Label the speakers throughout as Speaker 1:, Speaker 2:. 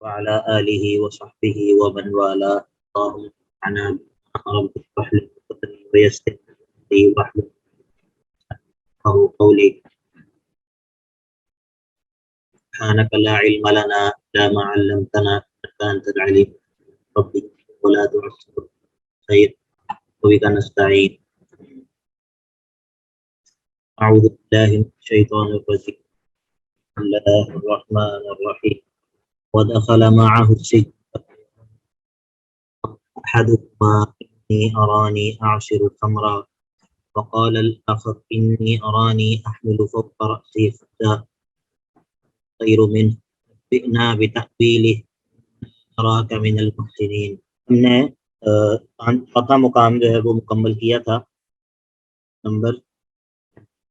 Speaker 1: وعلى آله وصحبه ومن والاه. اللهم انا رب اشرح لي صدري ويسر لي أمري واحلل يفقهوا قولي. سبحانك لا علم لنا إلا ما علمتنا إنك أنت العليم. ربي ولا تعسر خير وبك نستعين. أعوذ بالله من الشيطان الرجيم. بسم الله الرحمن الرحيم. ودخل معه السجن أحدهما إني أراني أعصر خمرا وقال الآخر إني أراني أحمل فوق رأسي خبزا خير منه نبئنا بتأويله نراك من المحسنين. ہم نے چوتھا مقام جو ہے وہ مکمل کیا تھا، نمبر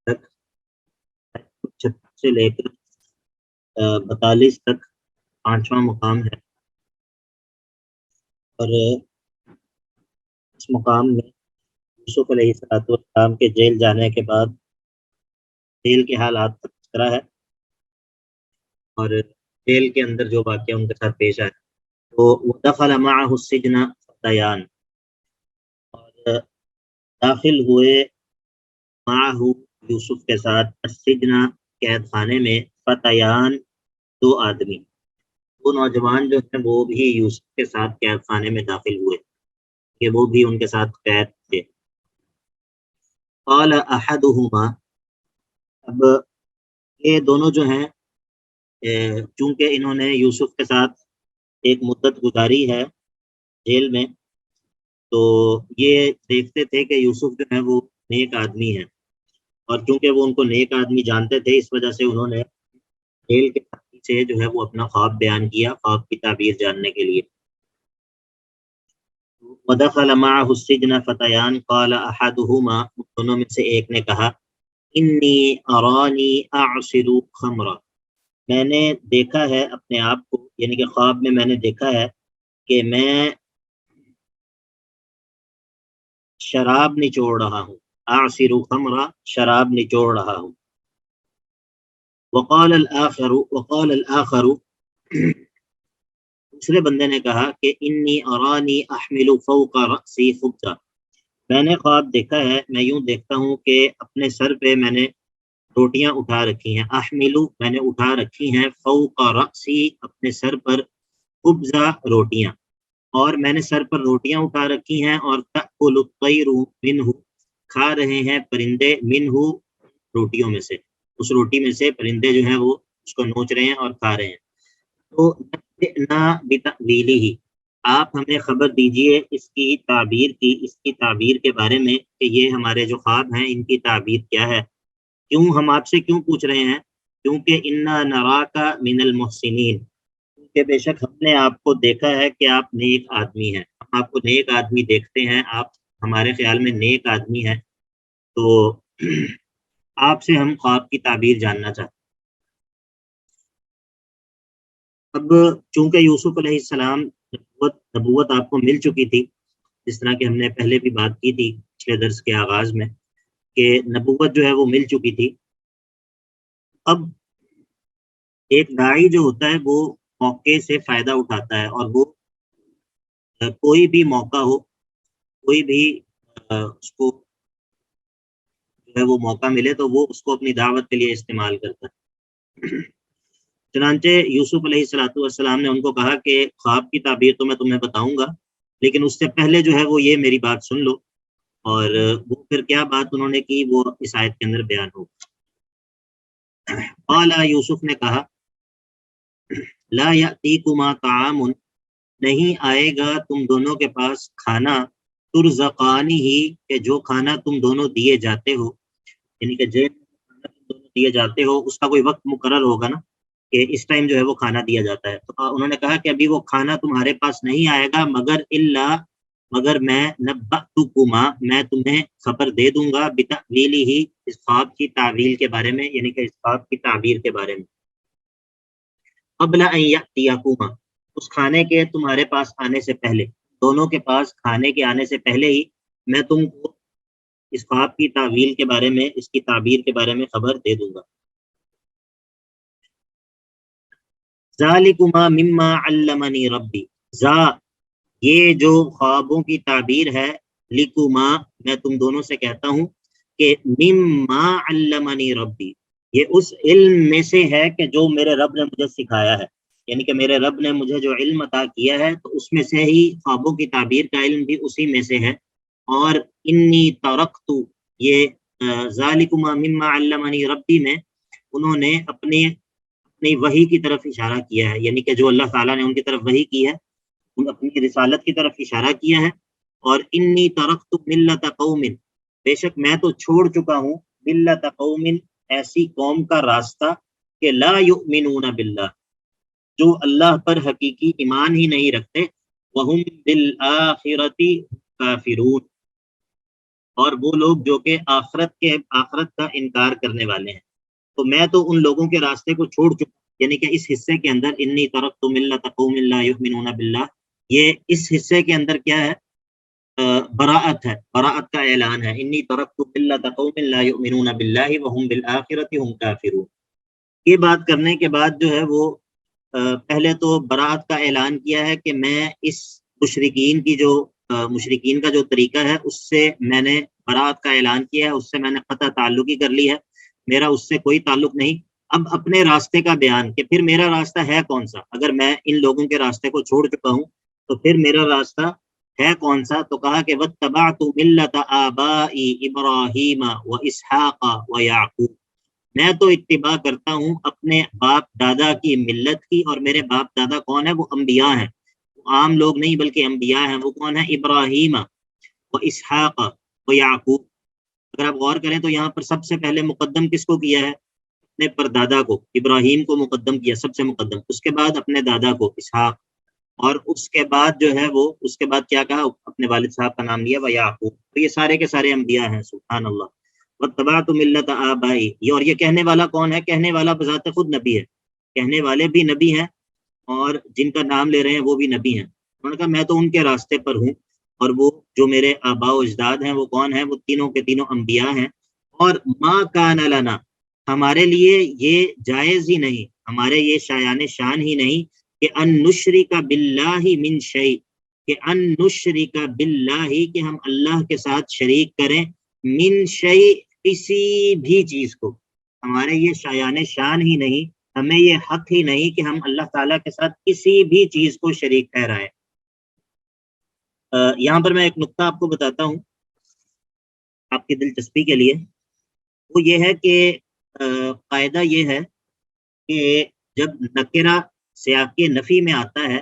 Speaker 1: تک 36 سے لے کر 42 تک پانچواں مقام ہے، اور اس مقام میں یوسف علیہ السلام کے جیل جانے کے بعد جیل کے حالات کا تذکرہ ہے اور جیل کے اندر جو واقعہ ان کے ساتھ پیش آیا. تو ودخل معه السجن فتیان، اور داخل ہوئے معه یوسف کے ساتھ السجن قید خانے میں فتیان دو آدمی، وہ نوجوان جو ہیں وہ بھی یوسف کے ساتھ قید خانے میں داخل ہوئے کہ وہ بھی ان کے ساتھ قید تھے. قال احدهما، اب یہ دونوں جو ہیں چونکہ انہوں نے یوسف کے ساتھ ایک مدت گزاری ہے جیل میں، تو یہ دیکھتے تھے کہ یوسف جو ہے وہ نیک آدمی ہے، اور چونکہ وہ ان کو نیک آدمی جانتے تھے اس وجہ سے انہوں نے جیل کے ساتھی سے جو ہے وہ اپنا خواب بیان کیا، خواب کی تعبیر جاننے کے لیے. ودخل معه السجن فتیان قال احدهما، دونوں میں سے ایک نے کہا انی ارانی اعصر خمرا، میں نے دیکھا ہے اپنے آپ کو، یعنی کہ خواب میں میں نے دیکھا ہے کہ میں شراب نچوڑ رہا ہوں. اعصر خمرا، شراب نچوڑ رہا ہوں. وقال الاخر دوسرے بندے نے کہا کہ انی ارانی احمل فوق رأسی خبزا، میں نے خواب دیکھا ہے، میں یوں دیکھتا ہوں کہ اپنے سر پہ میں نے روٹیاں اٹھا رکھی ہیں. احملو، میں نے اٹھا رکھی ہیں، فوق رأسی، اپنے سر پر، خبزا، روٹیاں، اور میں نے سر پر روٹیاں اٹھا رکھی ہیں، اور تأکل الطیر منہ، کھا رہے ہیں پرندے، منہ، روٹیوں میں سے، اس روٹی میں سے پرندے جو ہیں وہ اس کو نوچ رہے ہیں اور کھا رہے ہیں. تو نبئنا بتأویلہ، آپ ہمیں خبر دیجئے اس کی تعبیر کی، اس کی تعبیر کے بارے میں کہ یہ ہمارے جو خواب ہیں ان کی تعبیر کیا ہے. کیوں ہم آپ سے کیوں پوچھ رہے ہیں؟ کیونکہ انا نراک من المحسنین، کہ بے شک ہم نے آپ کو دیکھا ہے کہ آپ نیک آدمی ہیں، ہم آپ کو نیک آدمی دیکھتے ہیں، آپ ہمارے خیال میں نیک آدمی ہیں، تو آپ سے ہم خواب کی تعبیر جاننا چاہتے ہیں. اب چونکہ یوسف علیہ السلام نبوت آپ کو مل چکی تھی، جس طرح کہ ہم نے پہلے بھی بات کی تھی پچھلے درس کے آغاز میں کہ نبوت جو ہے وہ مل چکی تھی. اب ایک داعی جو ہوتا ہے وہ موقع سے فائدہ اٹھاتا ہے، اور وہ کوئی بھی موقع ہو، کوئی بھی اس کو جو ہے وہ موقع ملے تو وہ اس کو اپنی دعوت کے لیے استعمال کرتا ہے. چنانچہ یوسف علیہ السلام نے ان کو کہا کہ خواب کی تعبیر تو میں تمہیں بتاؤں گا، لیکن اس سے پہلے جو ہے وہ یہ میری بات سن لو. اور وہ پھر کیا بات انہوں نے کی وہ اس آیت کے اندر بیان ہو. قال، یوسف نے کہا لا یأتیکما طعام، نہیں آئے گا تم دونوں کے پاس کھانا، ترزقانی ہی، کہ جو کھانا تم دونوں دیے جاتے ہو، یعنی کہ جیل میں کھانا تم دونوں دیے جاتے ہو اس کا کوئی وقت مقرر ہوگا نا کہ اس ٹائم جو ہے وہ کھانا دیا جاتا ہے. تو انہوں نے کہا کہ ابھی وہ کھانا تمہارے پاس نہیں آئے گا مگر میں نبأتکما، میں تمہیں خبر دے دوں گا بتأویلہ، اس خواب کی تعویل کے بارے میں، یعنی کہ اس خواب کی تعبیر کے بارے میں. قبل ان یأتیکما، اس کھانے کے تمہارے پاس آنے سے پہلے، دونوں کے پاس کھانے کے آنے سے پہلے ہی میں تم کو اس خواب کی تعویل کے بارے میں، اس کی تعبیر کے بارے میں خبر دے دوں گا. ذالکما مما علمنی ربی، ذا یہ جو خوابوں کی تعبیر ہے، لکما میں تم دونوں سے کہتا ہوں کہ مما علمنی ربی، یہ اس علم میں سے ہے کہ جو میرے رب نے مجھے سکھایا ہے، یعنی کہ میرے رب نے مجھے جو علم عطا کیا ہے تو اس میں سے ہی خوابوں کی تعبیر کا علم بھی اسی میں سے ہے۔ اور انی ترکت، یہ ذالکما مما علمنی ربی میں انہوں نے اپنی وحی کی طرف اشارہ کیا ہے، یعنی کہ جو اللہ تعالیٰ نے ان کی طرف وحی کی ہے، ان اپنی رسالت کی طرف اشارہ کیا ہے۔ اور انی ترکت ملت قوم، بے شک میں تو چھوڑ چکا ہوں، ملت قوم ایسی قوم کا راستہ کہ لا یؤمنون باللہ، جو اللہ پر حقیقی ایمان ہی نہیں رکھتے، وہم بالآخرۃ کافرون، اور وہ لوگ جو کہ آخرت کا انکار کرنے والے ہیں۔ تو میں تو ان لوگوں کے راستے کو چھوڑ چکا، یعنی کہ اس حصے کے اندر انی ترکت ملت قوم لا یؤمنون باللہ، یہ اس حصے کے اندر کیا ہے؟ براءت ہے، براءت کا اعلان ہے، انی ترکت ملت قوم لا یؤمنون باللہ وہم بالآخرۃ ہم کافرون۔ یہ بات کرنے کے بعد جو ہے وہ پہلے تو براءت کا اعلان کیا ہے کہ میں اس مشرکین کا جو طریقہ ہے اس سے میں نے براءت کا اعلان کیا ہے، اس سے میں نے قطع تعلقی کر لی ہے، میرا اس سے کوئی تعلق نہیں۔ اب اپنے راستے کا بیان کہ پھر میرا راستہ ہے کون سا، اگر میں ان لوگوں کے راستے کو چھوڑ چکا ہوں تو پھر میرا راستہ ہے کون سا؟ تو کہا کہ واتبعت ملت آبائی ابراہیم و اسحاق و یعقوب، میں تو اتباع کرتا ہوں اپنے باپ دادا کی ملت کی، اور میرے باپ دادا کون ہے؟ وہ انبیاء ہیں، عام لوگ نہیں بلکہ انبیاء ہیں۔ وہ کون ہے؟ ابراہیم و اسحاق و یعقوب۔ اگر آپ غور کریں تو یہاں پر سب سے پہلے مقدم کس کو کیا ہے؟ اپنے پر دادا کو، ابراہیم کو مقدم کیا، سب سے مقدم، اس کے بعد اپنے دادا کو اسحاق، اور اس کے بعد جو ہے وہ اس کے بعد کیا کہا؟ اپنے والد صاحب کا نام لیا، و یعقوب۔ تو یہ سارے کے سارے انبیاء ہیں، سبحان اللہ۔ واتبعت ملت آبائی، یہ اور یہ کہنے والا کون ہے؟ کہنے والا بذات خود نبی ہے، کہنے والے بھی نبی ہیں اور جن کا نام لے رہے ہیں وہ بھی نبی ہیں۔ انہوں نے کہا میں تو ان کے راستے پر ہوں، اور وہ جو میرے آباء و اجداد ہیں وہ کون ہیں؟ وہ تینوں کے تینوں انبیاء ہیں۔ اور ما کان لنا، ہمارے لیے یہ جائز ہی نہیں، ہمارے یہ شایان شان ہی نہیں کہ ان نشرک باللہ من شیء، کہ ان نشرک باللہ، کہ ہم اللہ کے ساتھ شریک کریں، من شیء، کسی بھی چیز کو، ہمارے یہ شایان شان ہی نہیں، ہمیں یہ حق ہی نہیں کہ ہم اللہ تعالیٰ کے ساتھ کسی بھی چیز کو شریک ٹھہرائیں۔ یہاں پر میں ایک نقطہ آپ کو بتاتا ہوں آپ کی دلچسپی کے لیے، وہ یہ ہے کہ قاعدہ یہ ہے کہ جب نکرہ سیاق نفی میں آتا ہے،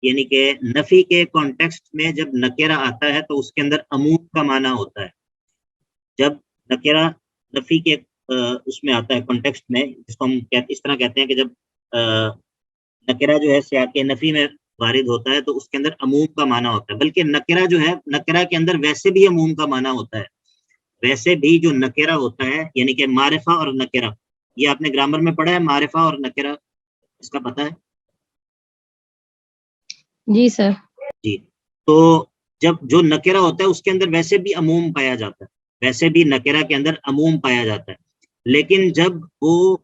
Speaker 1: یعنی کہ نفی کے کانٹیکسٹ میں جب نکرہ آتا ہے تو اس کے اندر عموم کا معنی ہوتا ہے۔ جب نکرہ نفی کے اس میں آتا ہے کانٹیکسٹ میں، جس کو ہم اس طرح کہتے ہیں کہ جب نکرہ جو ہے سیاق نفی میں وارد ہوتا ہے تو اس کے اندر عموم کا معنی ہوتا ہے، بلکہ نکرہ جو ہے، نکرہ کے اندر ویسے بھی عموم کا معنی ہوتا ہے، ویسے بھی جو نکرہ ہوتا ہے، یعنی کہ معرفہ اور نکرہ، یہ آپ نے گرامر میں پڑھا ہے، معرفہ اور نکرہ، اس کا پتہ ہے؟
Speaker 2: جی سر۔
Speaker 1: جی، تو جب جو نکرہ ہوتا ہے اس کے اندر ویسے بھی عموم پایا جاتا ہے، ویسے بھی نکرہ کے اندر عموم پایا جاتا ہے، لیکن جب وہ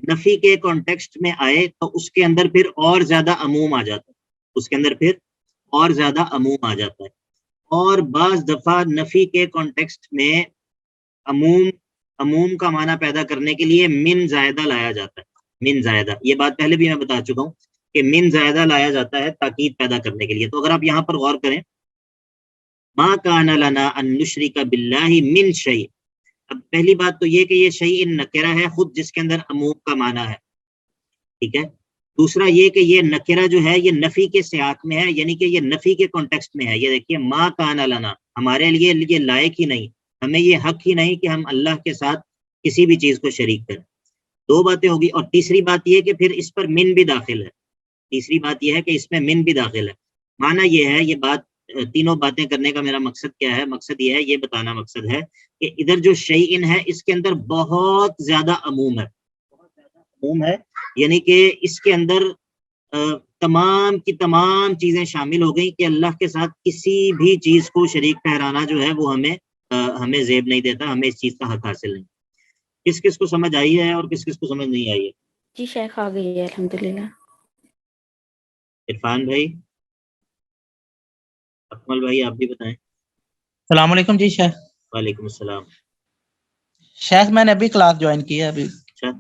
Speaker 1: نفی کے کانٹیکسٹ میں آئے تو اس کے اندر پھر اور زیادہ عموم آ جاتا ہے، اس کے اندر پھر اور زیادہ عموم آ جاتا ہے۔ اور بعض دفعہ نفی کے کانٹیکسٹ میں عموم کا معنی پیدا کرنے کے لیے من زائدہ لایا جاتا ہے، من زائدہ، یہ بات پہلے بھی میں بتا چکا ہوں کہ من زائدہ لایا جاتا ہے تاکید پیدا کرنے کے لیے۔ تو اگر آپ یہاں پر غور کریں، ما کان لنا ان نشرک باللہ من شیء، اب پہلی بات تو یہ کہ یہ شیء نکرہ ہے خود، جس کے اندر عموم کا معنی ہے، ٹھیک ہے۔ دوسرا یہ کہ یہ نکرہ جو ہے یہ نفی کے سیاق میں ہے، یعنی کہ یہ نفی کے کانٹیکسٹ میں ہے۔ یہ دیکھیے، ما کان لنا، ہمارے لیے یہ لائق ہی نہیں، ہمیں یہ حق ہی نہیں کہ ہم اللہ کے ساتھ کسی بھی چیز کو شریک کریں۔ دو باتیں ہوگی، اور تیسری بات یہ کہ پھر اس پر من بھی داخل ہے، تیسری بات یہ ہے کہ اس میں من بھی داخل ہے۔ معنی یہ ہے، یہ بات، تینوں باتیں کرنے کا میرا مقصد کیا ہے؟ مقصد یہ ہے، یہ بتانا مقصد ہے کہ ادھر جو شیئن ہے اس کے اندر بہت زیادہ عموم ہے، بہت زیادہ عموم ہے، یعنی کہ اس کے اندر تمام کی تمام چیزیں شامل ہو گئیں کہ اللہ کے ساتھ کسی بھی چیز کو شریک ٹھہرانا جو ہے وہ ہمیں زیب نہیں دیتا، ہمیں اس چیز کا حق حاصل نہیں۔ کس کس کو سمجھ آئی ہے اور کس کس کو سمجھ نہیں آئی ہے؟
Speaker 2: جی شیخ آ گئی ہے الحمدللہ۔
Speaker 1: عرفان بھائی، اکمل بھائی آپ بھی بتائیں.
Speaker 2: السلام علیکم جی شیخ.
Speaker 1: وعلیکم السلام.
Speaker 2: شیخ میں نے ابھی کلاس جوائن کی ہے ابھی.
Speaker 1: اچھا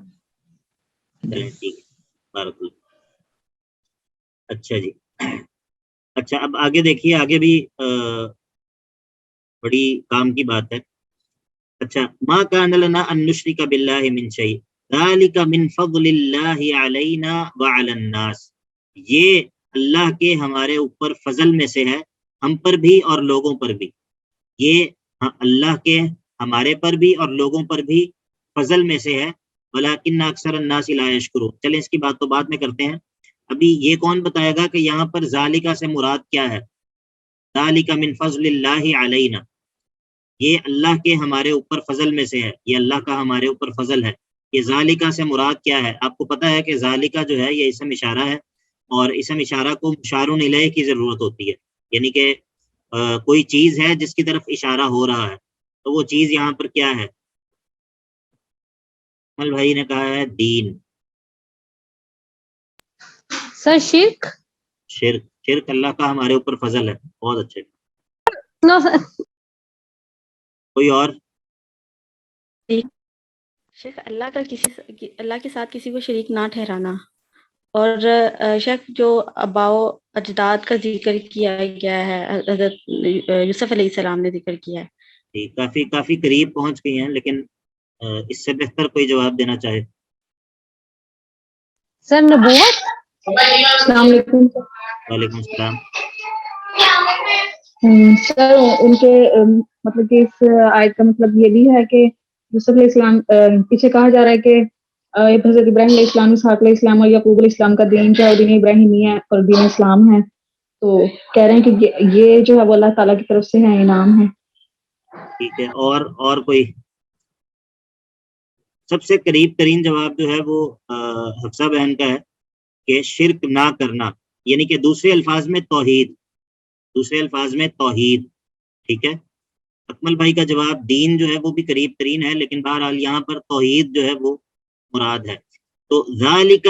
Speaker 1: چلیں ٹھیک ہے، بارک اللہ. اچھا جی. اچھا اب آگے دیکھیے، آگے بھی بڑی کام کی بات ہے. اچھا، ما کان لنا ان نشرک باللہ من شیء ذالک من فضل اللہ علینا وعلی الناس. یہ اللہ کے ہمارے اوپر فضل میں سے ہے، ہم پر بھی اور لوگوں پر بھی. یہ اللہ کے ہمارے پر بھی اور لوگوں پر بھی فضل میں سے ہے. ولکن اکثر الناس لا یشکرون. چلیں اس کی بات تو بعد میں کرتے ہیں. ابھی یہ کون بتائے گا کہ یہاں پر ذالکہ سے مراد کیا ہے؟ ذالک من فضل اللہ علینا، یہ اللہ کے ہمارے اوپر فضل میں سے ہے، یہ اللہ کا ہمارے اوپر فضل ہے. یہ ذالکہ سے مراد کیا ہے؟ آپ کو پتہ ہے کہ ذالکہ جو ہے یہ اسم اشارہ ہے، اور اسم اشارہ کو مشار الیہ کی ضرورت ہوتی ہے. یعنی کہ کوئی چیز ہے جس کی طرف اشارہ ہو رہا ہے، تو وہ چیز یہاں پر کیا ہے؟ مل بھائی نے کہا ہے دین.
Speaker 3: سر شرک.
Speaker 1: شرک. شرک اللہ کا ہمارے اوپر فضل ہے. بہت اچھے.
Speaker 3: نو سر.
Speaker 1: کوئی اور؟
Speaker 4: شیخ اللہ کے ساتھ کسی کو شریک نہ ٹھہرانا. اور شیخ جو آباء و اجداد کا ذکر کیا گیا ہے، حضرت یوسف علیہ السلام نے ذکر کیا ہے.
Speaker 1: کافی قریب پہنچ گئی ہیں، لیکن اس سے بہتر کوئی جواب دینا چاہے.
Speaker 3: سر نبوت. السلام علیکم.
Speaker 1: وعلیکم السلام.
Speaker 3: سر ان کے مطلب کہ اس آیت کا مطلب یہ بھی ہے کہ یوسف علیہ السلام پیچھے کہا جا رہا ہے کہ حضرت ابراہیم علیہ السلام، اسحاق علیہ السلام اور یعقوب علیہ السلام کا دین جو ہے دین ابراہیمی ہے اور دین اسلام ہے. تو کہہ رہے ہیں کہ یہ جو ہے وہ اللہ تعالیٰ کی طرف سے ہے، انعام ہے.
Speaker 1: ٹھیک ہے. اور کوئی؟ سب سے قریب ترین جواب جو ہے وہ حفصہ بہن کا ہے کہ شرک نہ کرنا، یعنی کہ دوسرے الفاظ میں توحید. دوسرے الفاظ میں توحید. ٹھیک ہے. اکمل بھائی کا جواب دین جو ہے وہ بھی قریب ترین ہے، لیکن بہرحال یہاں پر توحید جو ہے وہ مراد ہے. تو ذالک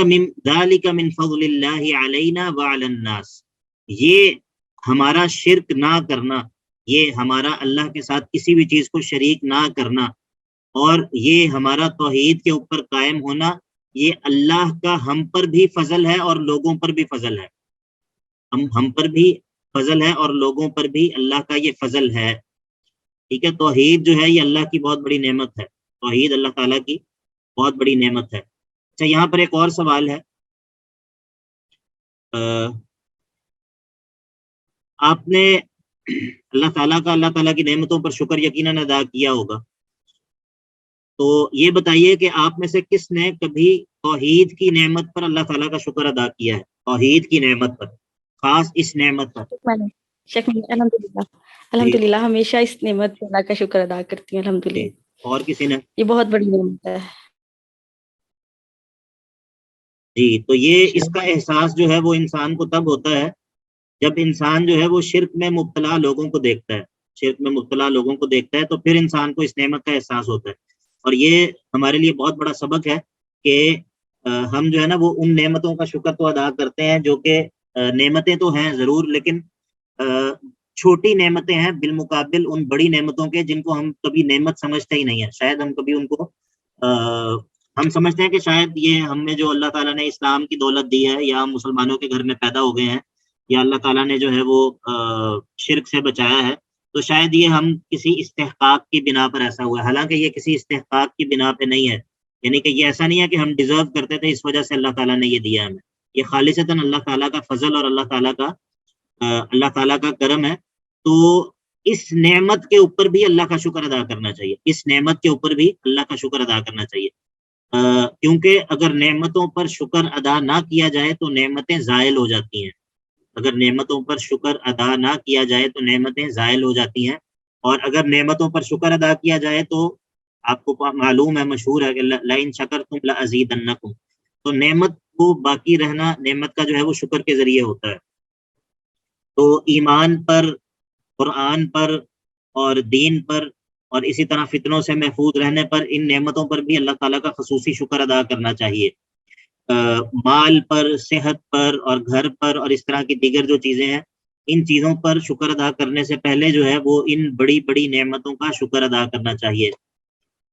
Speaker 1: من فضل اللہ علینا وعلی الناس، یہ ہمارا شرک نہ کرنا، یہ ہمارا اللہ کے ساتھ کسی بھی چیز کو شریک نہ کرنا، اور یہ ہمارا توحید کے اوپر قائم ہونا، یہ اللہ کا ہم پر بھی فضل ہے اور لوگوں پر بھی فضل ہے. ہم پر بھی فضل ہے اور لوگوں پر بھی اللہ کا یہ فضل ہے. ٹھیک ہے. توحید جو ہے یہ اللہ کی بہت بڑی نعمت ہے. توحید اللہ تعالیٰ کی بہت بڑی نعمت ہے. اچھا یہاں پر ایک اور سوال ہے. آپ نے اللہ تعالیٰ کی نعمتوں پر شکر یقیناً ادا کیا ہوگا. تو یہ بتائیے کہ آپ میں سے کس نے کبھی توحید کی نعمت پر اللہ تعالیٰ کا شکر ادا کیا ہے؟ توحید کی نعمت پر، خاص اس نعمت پر.
Speaker 4: شیخ الحمدللہ ہمیشہ اس نعمت پر اللہ کا شکر ادا کرتی ہوں. الحمدللہ.
Speaker 1: اور کسی نے؟
Speaker 4: یہ بہت بڑی نعمت ہے.
Speaker 1: جی. تو یہ اس کا احساس جو ہے وہ انسان کو تب ہوتا ہے جب انسان جو ہے وہ شرک میں مبتلا لوگوں کو دیکھتا ہے. شرک میں مبتلا لوگوں کو دیکھتا ہے تو پھر انسان کو اس نعمت کا احساس ہوتا ہے. اور یہ ہمارے لیے بہت بڑا سبق ہے کہ ہم جو ہے نا وہ ان نعمتوں کا شکر تو ادا کرتے ہیں جو کہ نعمتیں تو ہیں ضرور، لیکن چھوٹی نعمتیں ہیں بالمقابل ان بڑی نعمتوں کے جن کو ہم کبھی نعمت سمجھتے ہی نہیں ہیں. شاید ہم کبھی ان کو ہم سمجھتے ہیں کہ شاید یہ ہم نے جو اللہ تعالیٰ نے اسلام کی دولت دی ہے، یا ہم مسلمانوں کے گھر میں پیدا ہو گئے ہیں، یا اللہ تعالیٰ نے جو ہے وہ شرک سے بچایا ہے، تو شاید یہ ہم کسی استحقاق کی بنا پر ایسا ہوا ہے. حالانکہ یہ کسی استحقاق کی بنا پہ نہیں ہے. یعنی کہ یہ ایسا نہیں ہے کہ ہم ڈیزرو کرتے تھے اس وجہ سے اللہ تعالیٰ نے یہ دیا ہمیں. یہ خالصتاً اللہ تعالیٰ کا فضل اور اللہ تعالیٰ کا کرم ہے. تو اس نعمت کے اوپر بھی اللہ کا شکر ادا کرنا چاہیے. اس نعمت کے اوپر بھی اللہ کا شکر ادا کرنا چاہیے، کیونکہ اگر نعمتوں پر شکر ادا نہ کیا جائے تو نعمتیں زائل ہو جاتی ہیں. اگر نعمتوں پر شکر ادا نہ کیا جائے تو نعمتیں زائل ہو جاتی ہیں. اور اگر نعمتوں پر شکر ادا کیا جائے تو آپ کو معلوم ہے، مشہور ہے کہ لئن شکرتم لازیدنکم. تو نعمت کو باقی رہنا نعمت کا جو ہے وہ شکر کے ذریعے ہوتا ہے. تو ایمان پر، قرآن پر اور دین پر اور اسی طرح فتنوں سے محفوظ رہنے پر ان نعمتوں پر بھی اللہ تعالیٰ کا خصوصی شکر ادا کرنا چاہیے. مال پر، صحت پر اور گھر پر اور اس طرح کی دیگر جو چیزیں ہیں، ان چیزوں پر شکر ادا کرنے سے پہلے جو ہے وہ ان بڑی بڑی نعمتوں کا شکر ادا کرنا چاہیے.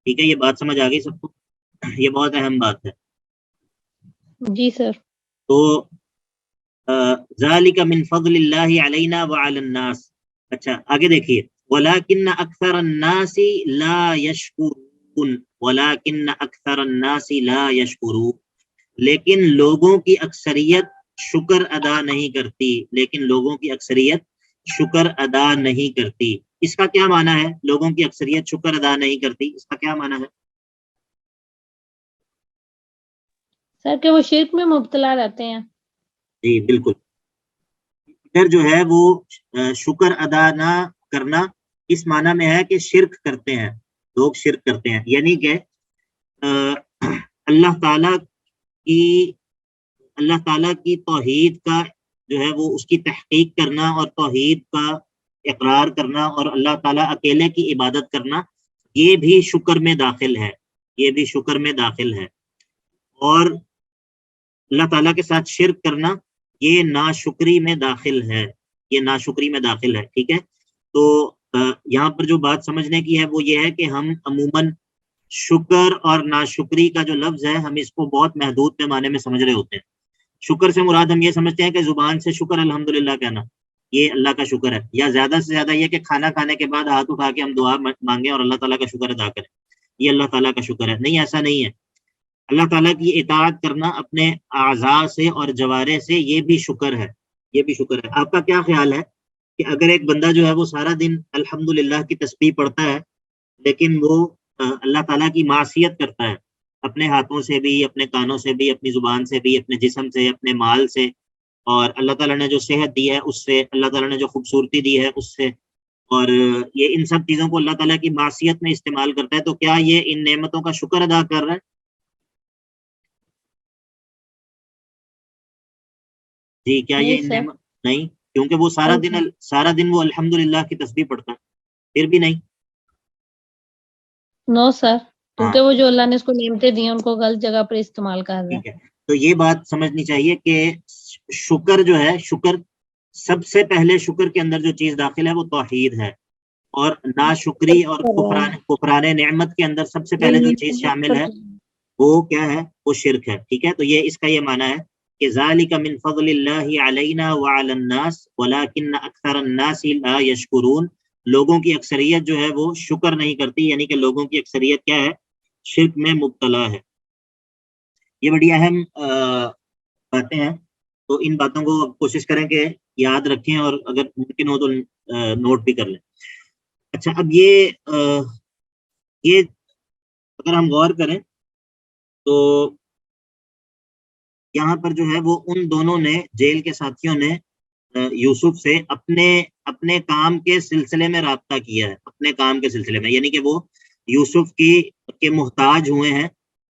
Speaker 1: ٹھیک ہے، یہ بات سمجھ آ گئی سب کو؟ یہ بہت اہم بات ہے.
Speaker 5: جی سر.
Speaker 1: تو ذالک من فضل اللہ علینا وعلی الناس. اچھا آگے دیکھیے، ولکن اکثر الناس لا یشکرون، ولکن اکثر الناس لا یشکرون، لیکن لوگوں کی اکثریت شکر ادا نہیں کرتی، لیکن لوگوں کی اکثریت شکر ادا نہیں کرتی. اس کا کیا معنی ہے؟ لوگوں کی اکثریت شکر ادا نہیں کرتی، اس کا کیا معنی ہے؟
Speaker 5: سر کہ وہ شرک میں مبتلا رہتے ہیں.
Speaker 1: جی بالکل. ادھر جو ہے وہ شکر ادا نہ کرنا اس معنی میں ہے کہ شرک کرتے ہیں، لوگ شرک کرتے ہیں، یعنی کہ اللہ تعالیٰ کی توحید کا جو ہے وہ اس کی تحقیق کرنا اور توحید کا اقرار کرنا اور اللہ تعالیٰ اکیلے کی عبادت کرنا، یہ بھی شکر میں داخل ہے، یہ بھی شکر میں داخل ہے. اور اللہ تعالیٰ کے ساتھ شرک کرنا یہ ناشکری میں داخل ہے، یہ ناشکری میں داخل ہے. ٹھیک ہے، تو یہاں پر جو بات سمجھنے کی ہے وہ یہ ہے کہ ہم عموماً شکر اور ناشکری کا جو لفظ ہے ہم اس کو بہت محدود پیمانے میں سمجھ رہے ہوتے ہیں. شکر سے مراد ہم یہ سمجھتے ہیں کہ زبان سے شکر الحمدللہ کہنا، یہ اللہ کا شکر ہے، یا زیادہ سے زیادہ یہ کہ کھانا کھانے کے بعد ہاتھ اٹھا کے ہم دعا مانگیں اور اللہ تعالیٰ کا شکر ادا کریں، یہ اللہ تعالیٰ کا شکر ہے. نہیں، ایسا نہیں ہے. اللہ تعالیٰ کی اطاعت کرنا اپنے اعضاء سے اور جوارح سے، یہ بھی شکر ہے، یہ بھی شکر ہے. آپ کا کیا خیال ہے کہ اگر ایک بندہ جو ہے وہ سارا دن الحمدللہ کی تسبیح پڑھتا ہے لیکن وہ اللہ تعالیٰ کی معصیت کرتا ہے، اپنے ہاتھوں سے بھی، اپنے کانوں سے بھی، اپنی زبان سے بھی، اپنے جسم سے، اپنے مال سے، اور اللہ تعالیٰ نے جو صحت دی ہے اس سے، اللہ تعالیٰ نے جو خوبصورتی دی ہے اس سے، اور یہ ان سب چیزوں کو اللہ تعالیٰ کی معصیت میں استعمال کرتا ہے، تو کیا یہ ان نعمتوں کا شکر ادا کر رہا ہے؟ جی کیا یہ ان نعمت؟ نہیں، کیونکہ وہ سارا دن وہ الحمدللہ کی تسبیح پڑھتا ہے، پھر بھی نہیں.
Speaker 5: نو سر، کیونکہ وہ جو اللہ نے اس کو نعمتیں دی ہیں ان کو غلط جگہ پر استعمال کر رہا ہے.
Speaker 1: ٹھیک ہے، تو یہ بات سمجھنی چاہیے کہ شکر جو ہے، شکر سب سے پہلے شکر کے اندر جو چیز داخل ہے وہ توحید ہے، اور ناشکری اور کفران نعمت کے اندر سب سے پہلے جو چیز شامل ہے وہ کیا ہے؟ وہ شرک ہے. ٹھیک ہے، تو یہ اس کا یہ معنی ہے کہ ذالک من فضل اللہ علینا وعلی الناس ولکن اکثر الناس لا یشکرون، لوگوں کی اکثریت جو ہے وہ شکر نہیں کرتی، یعنی کہ لوگوں کی اکثریت کیا ہے؟ شرک میں مبتلا ہے. یہ بڑی اہم باتیں ہیں، تو ان باتوں کو کوشش کریں کہ یاد رکھیں اور اگر ممکن ہو تو نوٹ بھی کر لیں. اچھا، اب یہ اگر ہم غور کریں تو یہاں پر جو ہے وہ ان دونوں نے، جیل کے ساتھیوں نے یوسف سے اپنے کام کے سلسلے میں رابطہ کیا ہے، اپنے کام کے سلسلے میں، یعنی کہ وہ یوسف کے محتاج ہوئے ہیں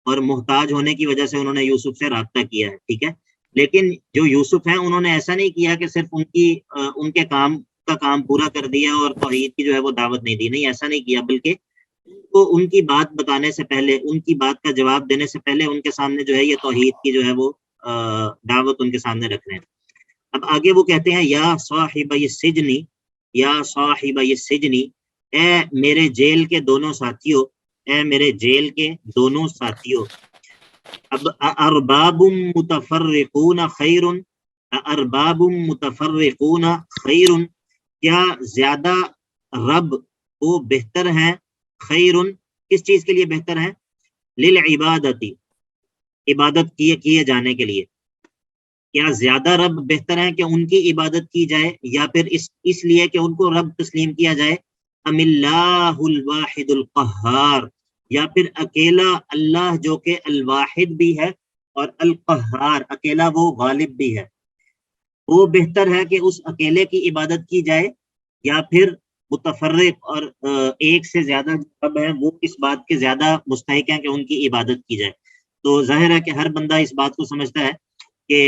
Speaker 1: اور محتاج ہونے کی وجہ سے انہوں نے یوسف سے رابطہ کیا ہے. ٹھیک ہے، لیکن جو یوسف ہیں انہوں نے ایسا نہیں کیا کہ صرف ان کے کام کا کام پورا کر دیا اور توحید کی جو ہے وہ دعوت نہیں دی، نہیں، ایسا نہیں کیا، بلکہ ان کی بات بتانے سے پہلے، ان کی بات کا جواب دینے سے پہلے ان کے سامنے جو ہے یہ توحید کی جو ہے وہ دعوت ان کے سامنے رکھ رہے ہیں. اب آگے وہ کہتے ہیں یا صاحب السجنی، یا صاحب السجنی، اے میرے جیل کے دونوں ساتھیوں، اے میرے جیل کے دونوں ساتھیوں. اب ارباب متفرقون خیر، ارباب متفرقون خیر، کیا زیادہ رب وہ بہتر ہیں؟ خیر، کس چیز کے لیے بہتر ہیں؟ للعبادتی، عبادت کیے جانے کے لیے. کیا زیادہ رب بہتر ہیں کہ ان کی عبادت کی جائے، یا پھر اس لیے کہ ان کو رب تسلیم کیا جائے؟ ام اللہ الواحد القہار، یا پھر اکیلا اللہ جو کہ الواحد بھی ہے اور القہار، اکیلا وہ غالب بھی ہے، وہ بہتر ہے کہ اس اکیلے کی عبادت کی جائے، یا پھر متفرق اور ایک سے زیادہ رب ہیں وہ اس بات کے زیادہ مستحق ہیں کہ ان کی عبادت کی جائے؟ تو ظاہر ہے کہ ہر بندہ اس بات کو سمجھتا ہے کہ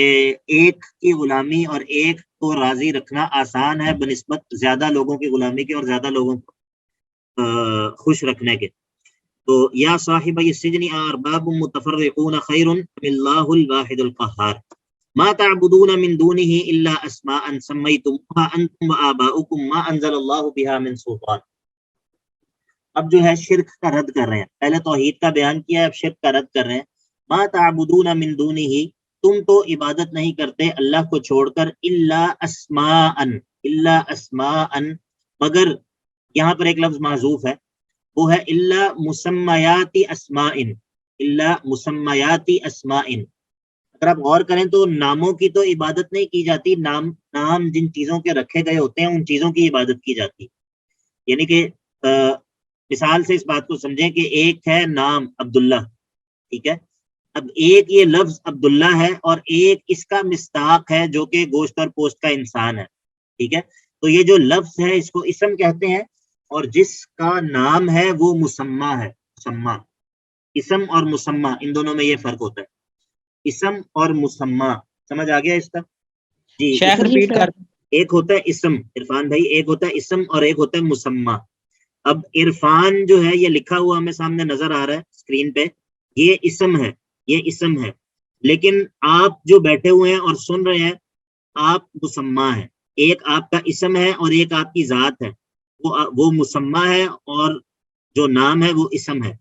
Speaker 1: ایک کی غلامی اور ایک کو راضی رکھنا آسان ہے بنسبت زیادہ لوگوں کی غلامی کے اور زیادہ لوگوں کو خوش رکھنے کے. تو یا صاحب السجن ارباب متفرقون خیر ام اللہ الواحد القہار ما تعبدون من دونه الا اسماء سمیتموها انتم وآباؤکم ما انزل اللہ بها من سلطان. اب جو ہے شرک کا رد کر رہے ہیں. پہلے توحید کا بیان کیا ہے، اب شرک کا رد کر رہے ہیں. ما تعبدون من دونه، تم تو عبادت نہیں کرتے اللہ کو چھوڑ کر، الا اسماء، مگر یہاں پر ایک لفظ محذوف ہے، وہ ہے الا مسمیات اسماء. اگر آپ غور کریں تو ناموں کی تو عبادت نہیں کی جاتی، نام جن چیزوں کے رکھے گئے ہوتے ہیں ان چیزوں کی عبادت کی جاتی. یعنی کہ مثال سے اس بات کو سمجھیں کہ ایک ہے نام عبداللہ، ٹھیک ہے، اب ایک یہ لفظ عبداللہ ہے اور ایک اس کا مصداق ہے جو کہ گوشت اور پوست کا انسان ہے، ٹھیک ہے. تو یہ جو لفظ ہے اس کو اسم کہتے ہیں، اور جس کا نام ہے وہ مسمہ ہے. مسمہ، اسم اور مسمہ ان دونوں میں یہ فرق ہوتا ہے، اسم اور مسمہ. سمجھ آ گیا اس کا؟ جی
Speaker 2: شیخ ریپیٹ کر.
Speaker 1: ایک ہوتا ہے اسم، عرفان بھائی، ایک ہوتا ہے اسم اور ایک ہوتا ہے مسمہ. اب عرفان جو ہے یہ لکھا ہوا ہمیں سامنے نظر آ رہا ہے اسکرین پہ، یہ اسم ہے، یہ اسم ہے، لیکن آپ جو بیٹھے ہوئے ہیں اور سن رہے ہیں آپ مسمہ ہیں. ایک آپ کا اسم ہے اور ایک آپ کی ذات ہے، وہ مسمہ ہے، اور جو نام ہے وہ اسم ہے.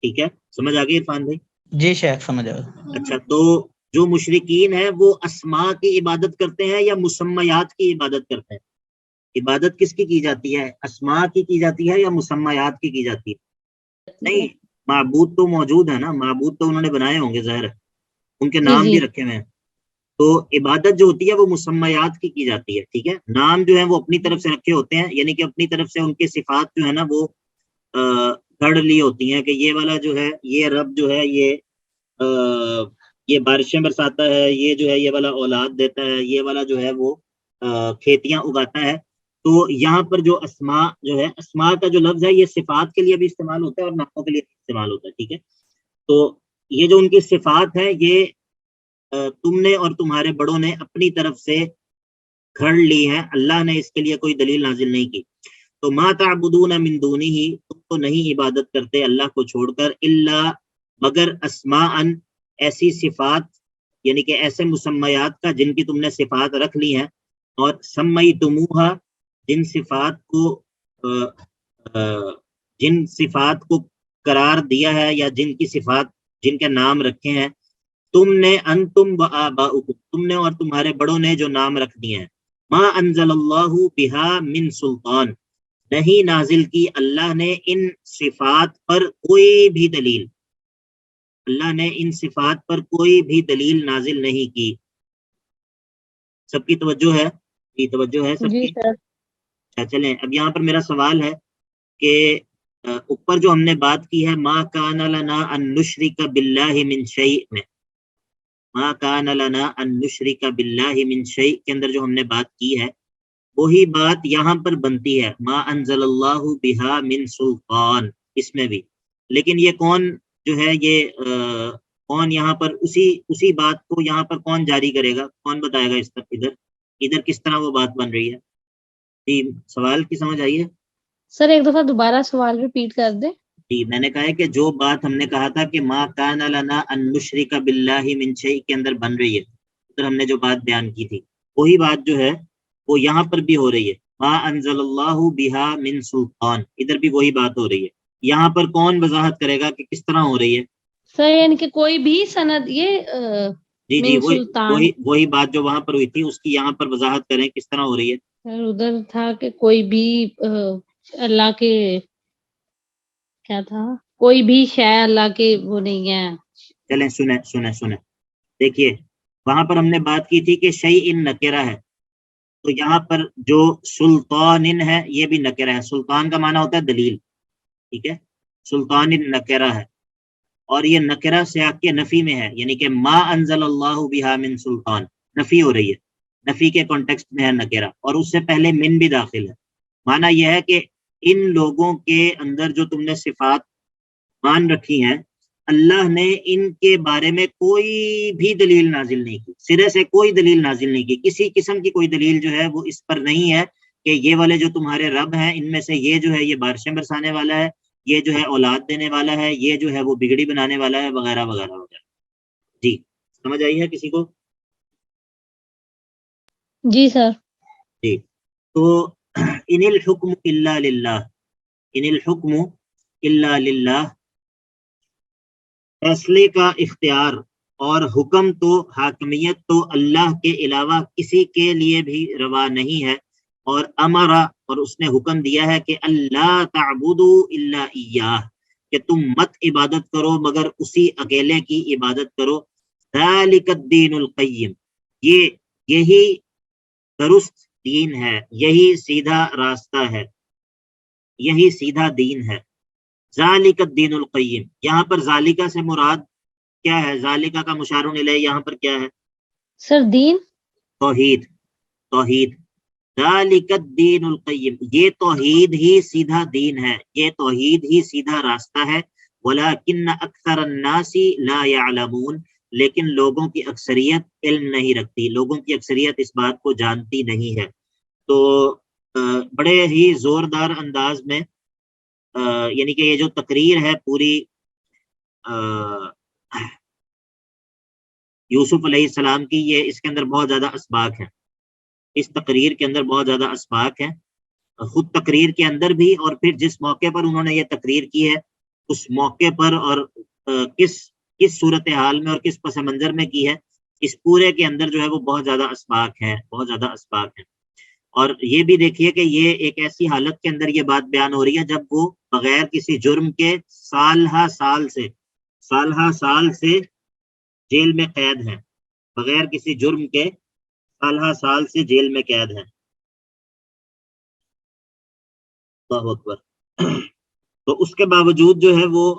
Speaker 1: ٹھیک ہے، سمجھ آ گئی عرفان بھائی؟
Speaker 2: جی شیخ سمجھ آ.
Speaker 1: اچھا، تو جو مشرکین ہیں وہ اسماء کی عبادت کرتے ہیں یا مسمیات کی عبادت کرتے ہیں؟ عبادت کس کی جاتی ہے؟ اسماء کی جاتی ہے یا مسمیات کی جاتی ہے؟ نہیں، معبود تو موجود ہے نا، معبود تو انہوں نے بنائے ہوں گے، ظاہر ہے ان کے نام بھی رکھے ہوئے ہیں. تو عبادت جو ہوتی ہے وہ مسمیات کی جاتی ہے. ٹھیک ہے، نام جو ہے وہ اپنی طرف سے رکھے ہوتے ہیں، یعنی کہ اپنی طرف سے ان کے صفات جو ہے نا وہ گھڑ لی ہوتی ہیں کہ یہ والا جو ہے، یہ رب جو ہے یہ بارشیں برساتا ہے، یہ جو ہے یہ والا اولاد دیتا ہے، یہ والا جو ہے وہ کھیتیاں اگاتا ہے. تو یہاں پر جو اسماء جو ہے، اسماء کا جو لفظ ہے یہ صفات کے لیے بھی استعمال ہوتا ہے اور ناموں کے لیے بھی استعمال ہوتا ہے. ٹھیک ہے، تو یہ جو ان کی صفات ہے یہ تم نے اور تمہارے بڑوں نے اپنی طرف سے گھڑ لی ہیں، اللہ نے اس کے لیے کوئی دلیل نازل نہیں کی. تو ما تعبدون من دونہ، تم تو نہیں عبادت کرتے اللہ کو چھوڑ کر، الا مگر اسماء، ایسی صفات، یعنی کہ ایسے مسمیات کا جن کی تم نے صفات رکھ لی ہیں، اور سمیتموہا، جن صفات کو قرار دیا ہے یا جن کی صفات، جن کے نام رکھے ہیں تم نے، انتم و آباؤکم، تم نے اور تمہارے بڑوں نے جو نام رکھ دیے ہیں. ما انزل اللہ بہا من سلطان، نہیں نازل کی اللہ نے ان صفات پر کوئی بھی دلیل، اللہ نے ان صفات پر کوئی بھی دلیل نازل نہیں کی. سب کی توجہ ہے؟ یہ توجہ ہے سب کی؟ اچھا چلیں، اب یہاں پر میرا سوال ہے کہ اوپر جو ہم نے بات کی ہے ما کان لنا ان نشرک باللہ من شیء میں، ما کان لنا ان نشرک باللہ من شیء کے اندر جو ہم نے بات کی ہے وہی بات یہاں پر بنتی ہے ما انزل اللہ بہا من سلطان، اس میں بھی. لیکن یہ کون جو ہے، یہ کون یہاں پر اسی بات کو یہاں پر کون جاری کرے گا؟ کون بتائے گا اس طرح ادھر کس طرح وہ بات بن رہی ہے؟ جی، سوال کی سمجھ آئیے
Speaker 5: سر؟ ایک دفعہ دوبارہ سوال ریپیٹ کر دیں. جی،
Speaker 1: میں نے کہا ہے کہ جو بات ہم نے کہا تھا کہ ما کان لنا ان نشرک باللہ من شیء کے اندر بن رہی ہے، ادھر ہم نے جو بات بیان کی تھی وہی بات جو ہے وہ یہاں پر بھی ہو رہی ہے. ما انزل اللہ بہا من سلطان، ادھر بھی وہی بات ہو رہی ہے. یہاں پر کون وضاحت کرے گا کہ کس طرح ہو رہی ہے؟
Speaker 5: سر یعنی کہ کوئی بھی سند، یہ
Speaker 1: جی وہی بات جو وہاں پر ہوئی تھی اس کی یہاں پر وضاحت کریں کس طرح ہو رہی ہے.
Speaker 5: سر ادھر تھا کہ کوئی بھی اللہ کے، کیا تھا، کوئی بھی شے اللہ کے وہ نہیں ہے.
Speaker 1: چلیں سنیں دیکھیے، وہاں پر ہم نے بات کی تھی کہ شیء نکرہ ہے، تو یہاں پر جو سلطان ہے یہ بھی نکرہ ہے. سلطان کا معنی ہوتا ہے دلیل، ٹھیک ہے، سلطان نکرہ ہے، اور یہ نکرہ سیاق کے نفی میں ہے، یعنی کہ ما انزل اللہ بہا من سلطان نفی ہو رہی ہے، نفی کے کانٹیکسٹ میں ہے نکرہ، اور اس سے پہلے من بھی داخل ہے. معنی یہ ہے کہ ان لوگوں کے اندر جو تم نے صفات مان رکھی ہیں اللہ نے ان کے بارے میں کوئی بھی دلیل نازل نہیں کی، سرے سے کوئی دلیل نازل نہیں کی، کسی قسم کی کوئی دلیل جو ہے وہ اس پر نہیں ہے کہ یہ والے جو تمہارے رب ہیں ان میں سے یہ جو ہے یہ بارشیں برسانے والا ہے، یہ جو ہے اولاد دینے والا ہے، یہ جو ہے وہ بگڑی بنانے والا ہے، وغیرہ وغیرہ وغیرہ. جی سمجھ آئی ہے کسی کو؟
Speaker 5: جی سر.
Speaker 1: جی تو ان الحکم الا للہ، ان الحکم الا للہ، فیصلے کا اختیار اور حکم تو، حاکمیت تو اللہ کے علاوہ کسی کے لیے بھی روا نہیں ہے. اور امرا، اور اس نے حکم دیا ہے کہ اللہ تعبدوا الا ایاہ، کہ تم مت عبادت کرو مگر اسی اکیلے کی عبادت کرو. ذالک الدین القیم، یہی درست دین ہے، یہی سیدھا راستہ ہے، یہی سیدھا دین ہے. ذالک الدین القیم، یہاں پر ذالکہ سے مراد کیا ہے؟ ذالکہ کا مشار الیہ یہاں پر کیا ہے؟
Speaker 5: سر دین.
Speaker 1: توحید، توحید. ذالک الدین القیم، یہ توحید ہی سیدھا دین ہے، یہ توحید ہی سیدھا راستہ ہے. ولکن اکثر الناس لا يعلمون، لیکن لوگوں کی اکثریت علم نہیں رکھتی، لوگوں کی اکثریت اس بات کو جانتی نہیں ہے. تو بڑے ہی زوردار انداز میں یعنی کہ یہ جو تقریر ہے پوری یوسف علیہ السلام کی، یہ اس کے اندر بہت زیادہ اسباق ہیں، اس تقریر کے اندر بہت زیادہ اسباق ہیں، خود تقریر کے اندر بھی، اور پھر جس موقع پر انہوں نے یہ تقریر کی ہے اس موقع پر، اور کس صورتحال میں اور کس پس منظر میں کی ہے، اس پورے کے اندر جو ہے وہ بہت زیادہ اسباق ہیں، بہت زیادہ اسباق ہیں. اور یہ بھی دیکھیے کہ یہ ایک ایسی حالت کے اندر یہ بات بیان ہو رہی ہے جب وہ بغیر کسی جرم کے سالہ سال سے جیل میں قید ہیں، بغیر کسی جرم کے سالہ سال سے جیل میں قید ہیں. اللہ اکبر. تو اس کے باوجود جو ہے وہ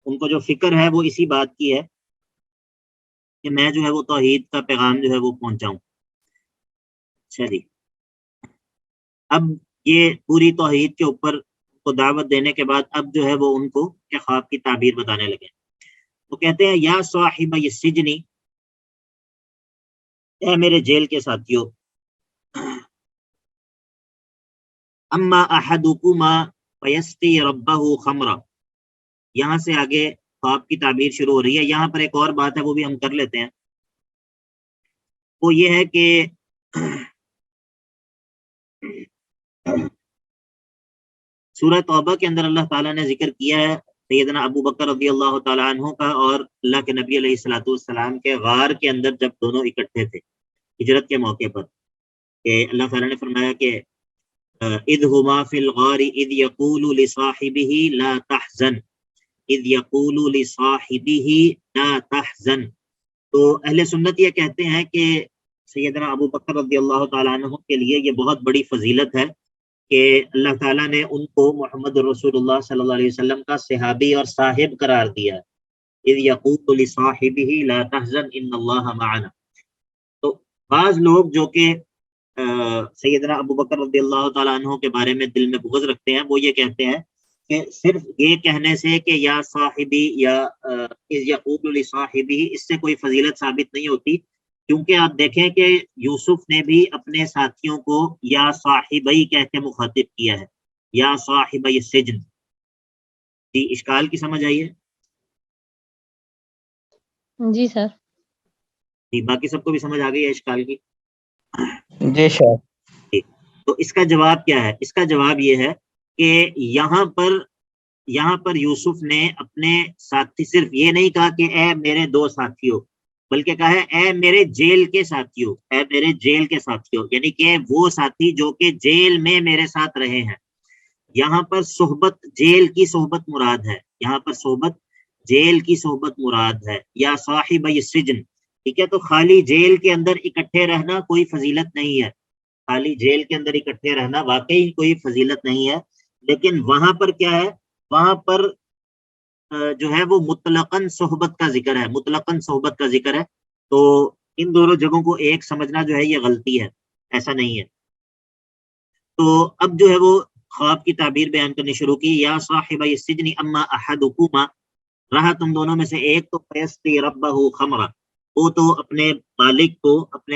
Speaker 1: ان کو جو فکر ہے وہ اسی بات کی ہے کہ میں جو ہے وہ توحید کا پیغام جو ہے وہ پہنچاؤں. چلی اب یہ پوری توحید کے اوپر کو دعوت دینے کے بعد اب جو ہے وہ ان کو کے خواب کی تعبیر بتانے لگے. تو کہتے ہیں یا صاحب السجن، اے میرے جیل کے ساتھیوں، اما احدکما فیسقی ربہ خمرا، یہاں سے آگے خواب کی تعبیر شروع ہو رہی ہے. یہاں پر ایک اور بات ہے وہ بھی ہم کر لیتے ہیں، وہ یہ ہے کہ سورہ توبہ کے اندر اللہ تعالیٰ نے ذکر کیا ہے سیدنا ابو بکر رضی اللہ تعالیٰ عنہ کا اور اللہ کے نبی علیہ الصلوۃ والسلام کے غار کے اندر جب دونوں اکٹھے تھے ہجرت کے موقع پر، کہ اللہ تعالیٰ نے فرمایا کہ اذ ہما فی الغار اذ یقول لصاحبہ لا تحزن، اذ یقول لصاحبہ لا تحزن. تو اہل سنت یہ کہتے ہیں کہ سیدنا ابو بکر رضی اللہ تعالیٰ عنہ کے لیے یہ بہت بڑی فضیلت ہے کہ اللہ تعالیٰ نے ان کو محمد رسول اللہ صلی اللہ علیہ وسلم کا صحابی اور صاحب قرار دیا ہے. اذ یقول لصاحبہ لا تحزن ان اللہ معنا. تو بعض لوگ جو کہ سیدنا ابو بکر رضی اللہ تعالیٰ عنہ کے بارے میں دل میں بغض رکھتے ہیں، وہ یہ کہتے ہیں کہ صرف یہ کہنے سے کہ یا صاحبی یا اذ یقول لصاحبہ، اس سے کوئی فضیلت ثابت نہیں ہوتی، کیونکہ آپ دیکھیں کہ یوسف نے بھی اپنے ساتھیوں کو یا صاحبی کہہ کے مخاطب کیا ہے، یا صاحبی السجن. جی اشکال کی سمجھ آئیے؟
Speaker 5: جی سر.
Speaker 1: جی باقی سب کو بھی سمجھ آ گئی ہے اشکال کی؟
Speaker 2: جی سر.
Speaker 1: تو اس کا جواب کیا ہے؟ اس کا جواب یہ ہے کہ یہاں پر یوسف نے اپنے ساتھی صرف یہ نہیں کہا کہ اے میرے دو ساتھیوں، بلکہ کہا ہے اے میرے جیل کے ساتھیوں، اے میرے جیل کے ساتھیوں، یعنی کہ وہ ساتھی جو کہ جیل میں میرے ساتھ رہے ہیں. یہاں پر صحبت جیل کی صحبت مراد ہے، یہاں پر صحبت جیل کی صحبت مراد ہے، یا صاحب السجن. ٹھیک ہے، تو خالی جیل کے اندر اکٹھے رہنا کوئی فضیلت نہیں ہے، خالی جیل کے اندر اکٹھے رہنا واقعی کوئی فضیلت نہیں ہے. لیکن وہاں پر کیا ہے؟ وہاں پر جو ہے وہ مطلقاً صحبت کا ذکر ہے، مطلقاً صحبت کا ذکر ہے. تو ان دونوں جگہوں کو ایک سمجھنا جو ہے یہ غلطی ہے، ایسا نہیں ہے. تو اب جو ہے وہ خواب کی تعبیر بیان کرنی شروع کی. یا صاحب السجن اما احدکما، رہا تم دونوں میں سے ایک تو فیسقی ربہ خمرا، وہ تو اپنے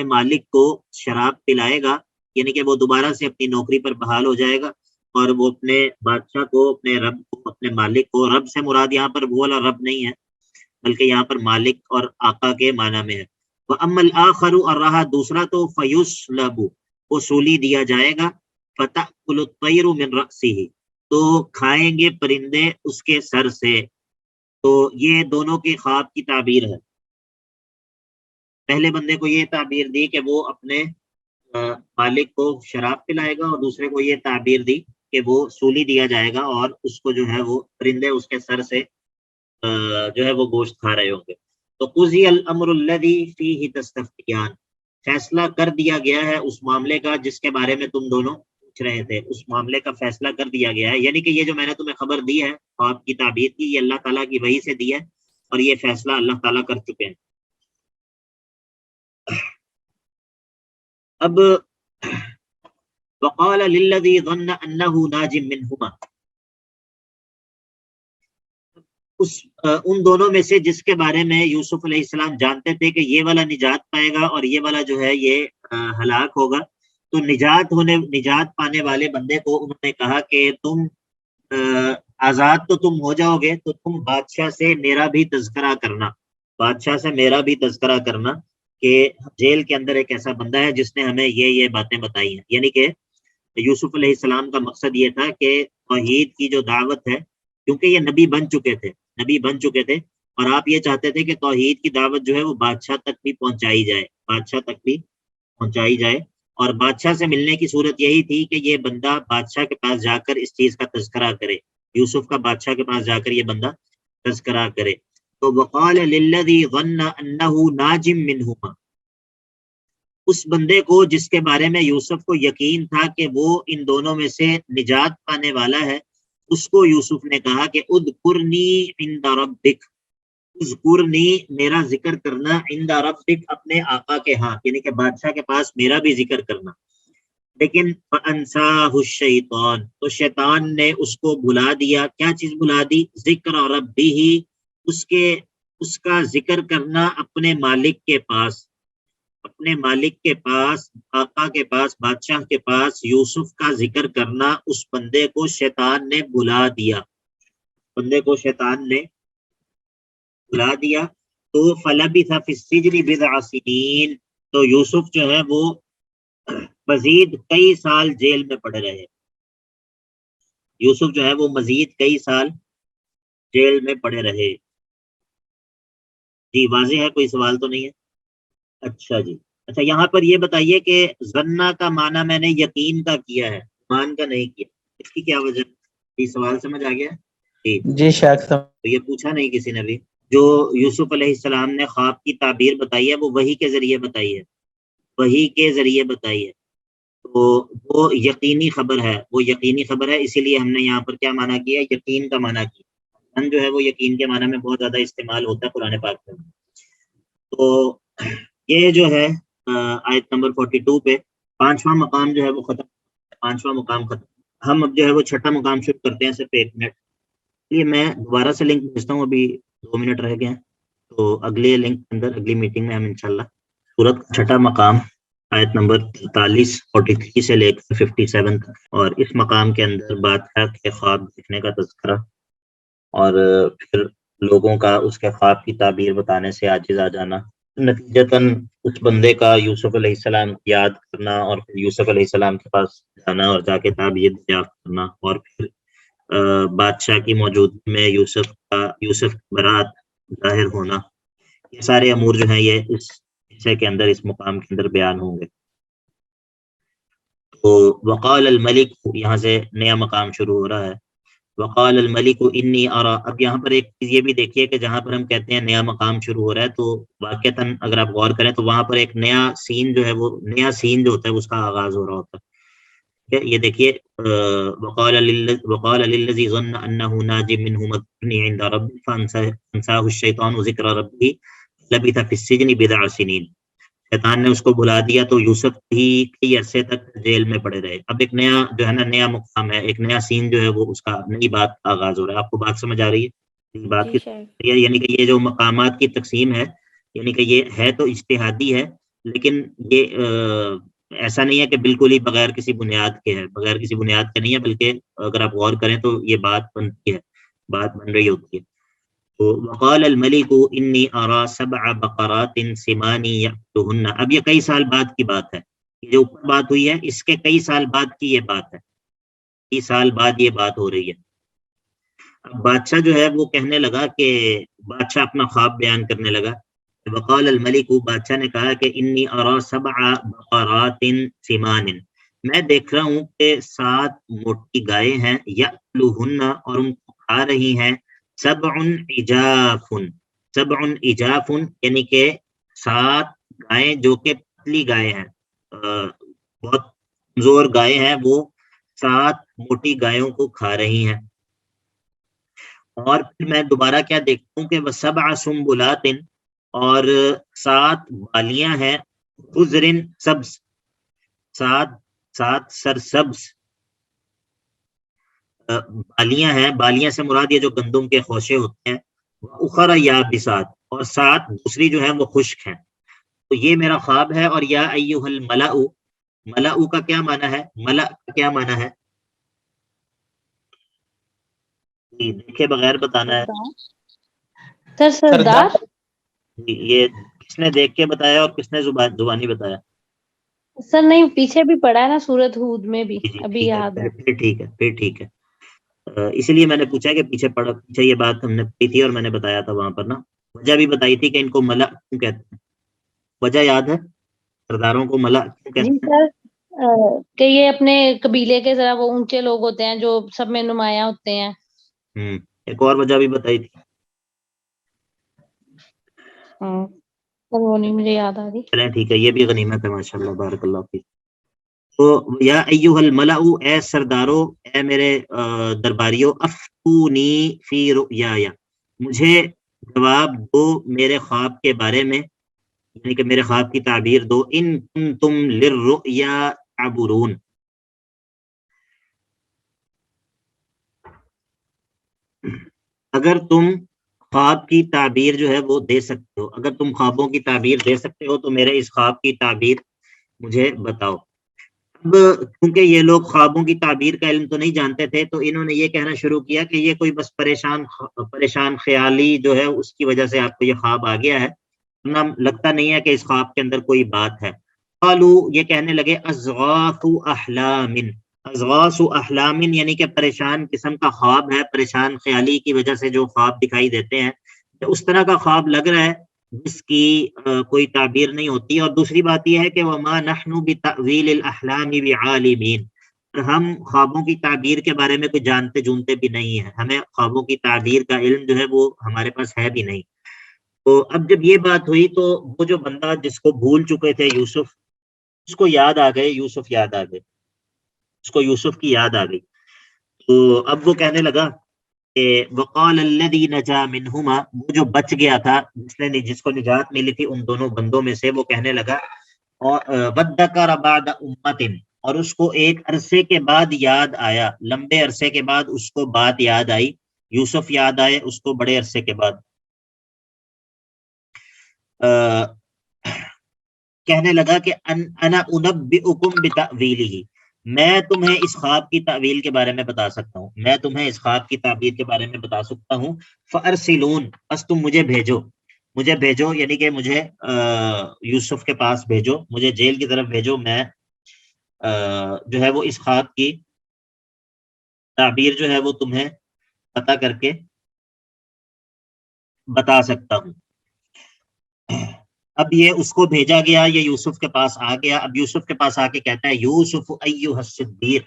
Speaker 1: مالک کو شراب پلائے گا. یعنی کہ وہ دوبارہ سے اپنی نوکری پر بحال ہو جائے گا اور وہ اپنے بادشاہ کو، اپنے رب کو، اپنے مالک کو، رب سے مراد یہاں پر وہ والا رب نہیں ہے بلکہ یہاں پر مالک اور آقا کے معنی میں ہے. وَأَمَّا الْآخَرُ، اور رہا دوسرا تو فَيُسْلَبُ، وہ سولی دیا جائے گا. فَتَأْكُلُ الطَّيْرُ مِنْ رَأْسِهِ، تو کھائیں گے پرندے اس کے سر سے. تو یہ دونوں کی خواب کی تعبیر ہے. پہلے بندے کو یہ تعبیر دی کہ وہ اپنے مالک کو شراب پلائے گا، اور دوسرے کو یہ تعبیر دی کہ وہ سولی دیا جائے گا اور اس کو جو ہے وہ پرندے اس کے سر سے جو ہے وہ گوشت کھا رہے ہوں گے. تو قضی الامر الذی فیہ تستفتیان، فیصلہ کر دیا گیا ہے اس معاملے کا جس کے بارے میں تم دونوں پوچھ رہے تھے. اس معاملے کا فیصلہ کر دیا گیا ہے، یعنی کہ یہ جو میں نے تمہیں خبر دی ہے خواب کی تعبیر کی، یہ اللہ تعالیٰ کی وحی سے دی ہے اور یہ فیصلہ اللہ تعالیٰ کر چکے ہیں. اب وقال للذی ظن انہ ناج منہما، ان دونوں میں سے جس کے بارے میں یوسف علیہ السلام جانتے تھے کہ یہ والا نجات پائے گا اور یہ والا جو ہے یہ ہلاک ہوگا، تو نجات پانے والے بندے کو انہوں نے کہا کہ تم آزاد تو تم ہو جاؤ گے، تو تم بادشاہ سے میرا بھی تذکرہ کرنا، بادشاہ سے میرا بھی تذکرہ کرنا کہ جیل کے اندر ایک ایسا بندہ ہے جس نے ہمیں یہ باتیں بتائی ہیں. یعنی کہ یوسف علیہ السلام کا مقصد یہ تھا کہ توحید کی جو دعوت ہے، کیونکہ یہ نبی بن چکے تھے اور آپ یہ چاہتے تھے کہ توحید کی دعوت جو ہے وہ بادشاہ تک بھی پہنچائی جائے، اور بادشاہ سے ملنے کی صورت یہی تھی کہ یہ بندہ بادشاہ کے پاس جا کر اس چیز کا تذکرہ کرے، یوسف کا بادشاہ کے پاس جا کر یہ بندہ تذکرہ کرے. تو وقال للذی ظن انہ ناج منہما، اس بندے کو جس کے بارے میں یوسف کو یقین تھا کہ وہ ان دونوں میں سے نجات پانے والا ہے، اس کو یوسف نے کہا کہ اذکرنی عند ربک، اذکرنی میرا ذکر کرنا، عند ربک اپنے آقا کے ہاں، یعنی کہ بادشاہ کے پاس میرا بھی ذکر کرنا. لیکن فانساہ الشیطان، تو شیطان نے اس کو بھلا دیا. کیا چیز بھلا دی؟ ذکر ربہ، اس کا ذکر کرنا اپنے مالک کے پاس، آقا کے پاس، بادشاہ کے پاس یوسف کا ذکر کرنا اس بندے کو شیطان نے بھلا دیا. تو فلبث فی السجن بضع سنین، تو یوسف جو ہے وہ مزید کئی سال جیل میں پڑے رہے. جیل میں پڑے رہے. جی واضح ہے، کوئی سوال تو نہیں ہے؟ اچھا یہاں پر یہ بتائیے کہ ظنہ کا معنی میں نے یقین کا کیا ہے، ایمان کا نہیں کیا، اس کی کیا وجہ؟ یہ سوال سمجھ آ گیا؟
Speaker 2: جی شیخ
Speaker 1: تو یہ پوچھا نہیں کسی نے بھی. جو یوسف علیہ السلام نے خواب کی تعبیر بتائی ہے وہ وحی کے ذریعے بتائی ہے، تو وہ یقینی خبر ہے، اسی لیے ہم نے یہاں پر کیا معنی کیا؟ یقین کا معنی کیا. جو ہے وہ یقین کے معنی میں بہت زیادہ استعمال ہوتا ہے قرآن پاک میں. تو یہ جو ہے آیت نمبر 42 پہ پانچواں مقام جو ہے وہ ختم. ہم اب جو ہے وہ چھٹا مقام شروع کرتے ہیں. صرف 1 منٹ، یہ میں دوبارہ سے لنک بھیجتا ہوں، ابھی 2 منٹ رہ گئے ہیں، تو اگلے لنک کے اندر اگلی میٹنگ میں ہم انشاءاللہ سورت چھٹا مقام آیت نمبر 43 سے لے کر 57 تک، اور اس مقام کے اندر بادشاہ کے خواب دیکھنے کا تذکرہ اور پھر لوگوں کا اس کے خواب کی تعبیر بتانے سے عاجز آ جانا، نتیجتاً اس بندے کا یوسف علیہ السلام یاد کرنا اور پھر یوسف علیہ السلام کے پاس جانا اور جا کے تعبیر دریافت کرنا، اور پھر بادشاہ کی موجودگی میں یوسف کی برات ظاہر ہونا. یہ سارے امور جو ہیں یہ اس حصے کے اندر، اس مقام کے اندر بیان ہوں گے. تو وقال الملک، یہاں سے نیا مقام شروع ہو رہا ہے. وقال الملک انی ارا، اب یہاں پر ایک چیز یہ بھی دیکھیے کہ جہاں پر ہم کہتے ہیں نیا مقام شروع ہو رہا ہے، تو واقعتاً اگر آپ غور کریں تو وہاں پر ایک نیا سین جو ہوتا ہے اس کا آغاز ہو رہا ہوتا ہے. یہ دیکھیے وقال للذی ظن انہ ناج منہما اذکرنی عند ربک فانساہ الشیطان ذکر ربہ لبث فی السجن بضع سنین. شیطان نے اس کو بھلا دیا تو یوسف ہی کئی عرصے تک جیل میں پڑے رہے. اب ایک نیا جو ہے نا، نیا مقام ہے، ایک نیا سین جو ہے وہ اس کا نئی بات کا آغاز ہو رہا ہے. آپ کو بات سمجھ آ رہی ہے بات کی؟ یعنی کہ یہ جو مقامات کی تقسیم ہے، یعنی کہ یہ ہے تو اجتہادی ہے، لیکن یہ ایسا نہیں ہے کہ بالکل ہی بغیر کسی بنیاد کے ہے، بغیر کسی بنیاد کے نہیں ہے، بلکہ اگر آپ غور کریں تو یہ بات بنتی ہے، بات بن رہی ہوتی ہے. تو وقال الملک انی ارا 7 بقرات سمان یأکلہن. اب یہ کئی سال بعد کی بات ہے، یہ جو اوپر بات ہوئی ہے اس کے کئی سال بعد کی یہ بات ہے، کئی سال بعد یہ بات ہو رہی ہے. اب بادشاہ جو ہے وہ کہنے لگا کہ بادشاہ اپنا خواب بیان کرنے لگا. وقال الملک، بادشاہ نے کہا کہ انی ارا 7 بقرات سمان، میں دیکھ رہا ہوں کہ 7 موٹی گائے ہیں، یأکلہن اور ان کو کھا رہی ہیں، 7 عجاف، 7 عجاف یعنی کہ 7 گائیں جو کہ پتلی گائے ہیں، بہت کمزور گائے ہیں، وہ 7 موٹی گایوں کو کھا رہی ہیں. اور پھر میں دوبارہ کیا دیکھتا ہوں کہ وہ 7 سنبلات، اور 7 بالیاں ہیں، خضر سبز، 7 سرسبز بالیاں ہیں. بالیاں سے مراد یہ جو گندم کے خوشے ہوتے ہیں. اخر یابسات، اور 7 دوسری جو ہیں وہ خشک ہیں. تو یہ میرا خواب ہے. اور یا ایھا الملأ، ملأ کا کیا معنی ہے؟ ملأ کا کیا معنی ہے؟ جی دیکھے بغیر بتانا ہے.
Speaker 5: سر سردار.
Speaker 1: جی یہ کس نے دیکھ کے بتایا اور کس نے زبانی بتایا؟
Speaker 5: سر نہیں، پیچھے بھی پڑھا ہے نا سورۃ ہود میں بھی،
Speaker 1: جی
Speaker 5: ابھی
Speaker 1: ٹھیک
Speaker 5: یاد ہے.
Speaker 1: ہے، پھر ٹھیک ہے، پھر ٹھیک ہے. اسی لیے میں نے پوچھا کہ پیچھے پیچھے یہ بات ہم نے پڑھی تھی اور میں نے بتایا تھا وہاں پر نا، وجہ بھی بتائی تھی کہ ان کو ملأ کیوں کہتے ہیں. وجہ یاد ہے؟ سرداروں کو ملأ کیوں
Speaker 5: جی
Speaker 1: کہتے
Speaker 5: سر، کہ یہ اپنے قبیلے کے ذرا وہ اونچے لوگ ہوتے ہیں جو سب میں نمایاں ہوتے ہیں.
Speaker 1: ہیں؟ ایک اور وجہ بھی بتائی تھی.
Speaker 5: سر وہ نہیں مجھے یاد آ رہی.
Speaker 1: چلیں ٹھیک ہے، یہ بھی غنیمت ہے، ماشاء اللہ، بارک اللہ فیک. تو یا ایھا الملأ، اے سردارو، اے میرے درباریو، افتونی فی رؤیایا، مجھے جواب دو میرے خواب کے بارے میں، یعنی کہ میرے خواب کی تعبیر دو. ان کنتم للرؤیا تعبرون، اگر تم خواب کی تعبیر جو ہے وہ دے سکتے ہو، اگر تم خوابوں کی تعبیر دے سکتے ہو تو میرے اس خواب کی تعبیر مجھے بتاؤ. اب کیونکہ یہ لوگ خوابوں کی تعبیر کا علم تو نہیں جانتے تھے، تو انہوں نے یہ کہنا شروع کیا کہ یہ کوئی بس پریشان خیالی جو ہے اس کی وجہ سے آپ کو یہ خواب آ گیا ہے، لگتا نہیں ہے کہ اس خواب کے اندر کوئی بات ہے. قالو، یہ کہنے لگے، اضغاث احلام، اضغاث احلام یعنی کہ پریشان قسم کا خواب ہے، پریشان خیالی کی وجہ سے جو خواب دکھائی دیتے ہیں اس طرح کا خواب لگ رہا ہے جس کی کوئی تعبیر نہیں ہوتی. اور دوسری بات یہ ہے کہ وما نحن بتأویل الاحلام بعالمین، ہم خوابوں کی تعبیر کے بارے میں کوئی جانتے جونتے بھی نہیں ہیں، ہمیں خوابوں کی تعبیر کا علم جو ہے وہ ہمارے پاس ہے بھی نہیں. تو اب جب یہ بات ہوئی تو وہ جو بندہ جس کو بھول چکے تھے یوسف، اس کو یاد آ گئے، یوسف یاد آ گئے، اس کو یوسف کی یاد آ گئی. تو اب وہ کہنے لگا کہ وقال الذی نجا منہما، وہ جو بچ گیا تھا، جس کو نجات ملی تھی ان دونوں بندوں میں سے، وہ کہنے لگا وَادَّكَرَ بَعْدَ أُمَّةٍ، اور اس کو ایک عرصے کے بعد یاد آیا، لمبے عرصے کے بعد اس کو بات یاد آئی، یوسف یاد آئے اس کو بڑے عرصے کے بعد. کہنے لگا کہ انا انبئکم بتأویلہ، میں تمہیں اس خواب کی تعویل کے بارے میں بتا سکتا ہوں، میں تمہیں اس خواب کی تعبیر کے بارے میں بتا سکتا ہوں. فارسلون، بس تم مجھے بھیجو، مجھے بھیجو یعنی کہ مجھے یوسف کے پاس بھیجو، مجھے جیل کی طرف بھیجو، میں جو ہے وہ اس خواب کی تعبیر جو ہے وہ تمہیں پتہ کر کے بتا سکتا ہوں. اب یہ اس کو بھیجا گیا، یہ یوسف کے پاس آ گیا. اب یوسف کے پاس آ کے کہتا ہے یوسف ایھا الصدیق،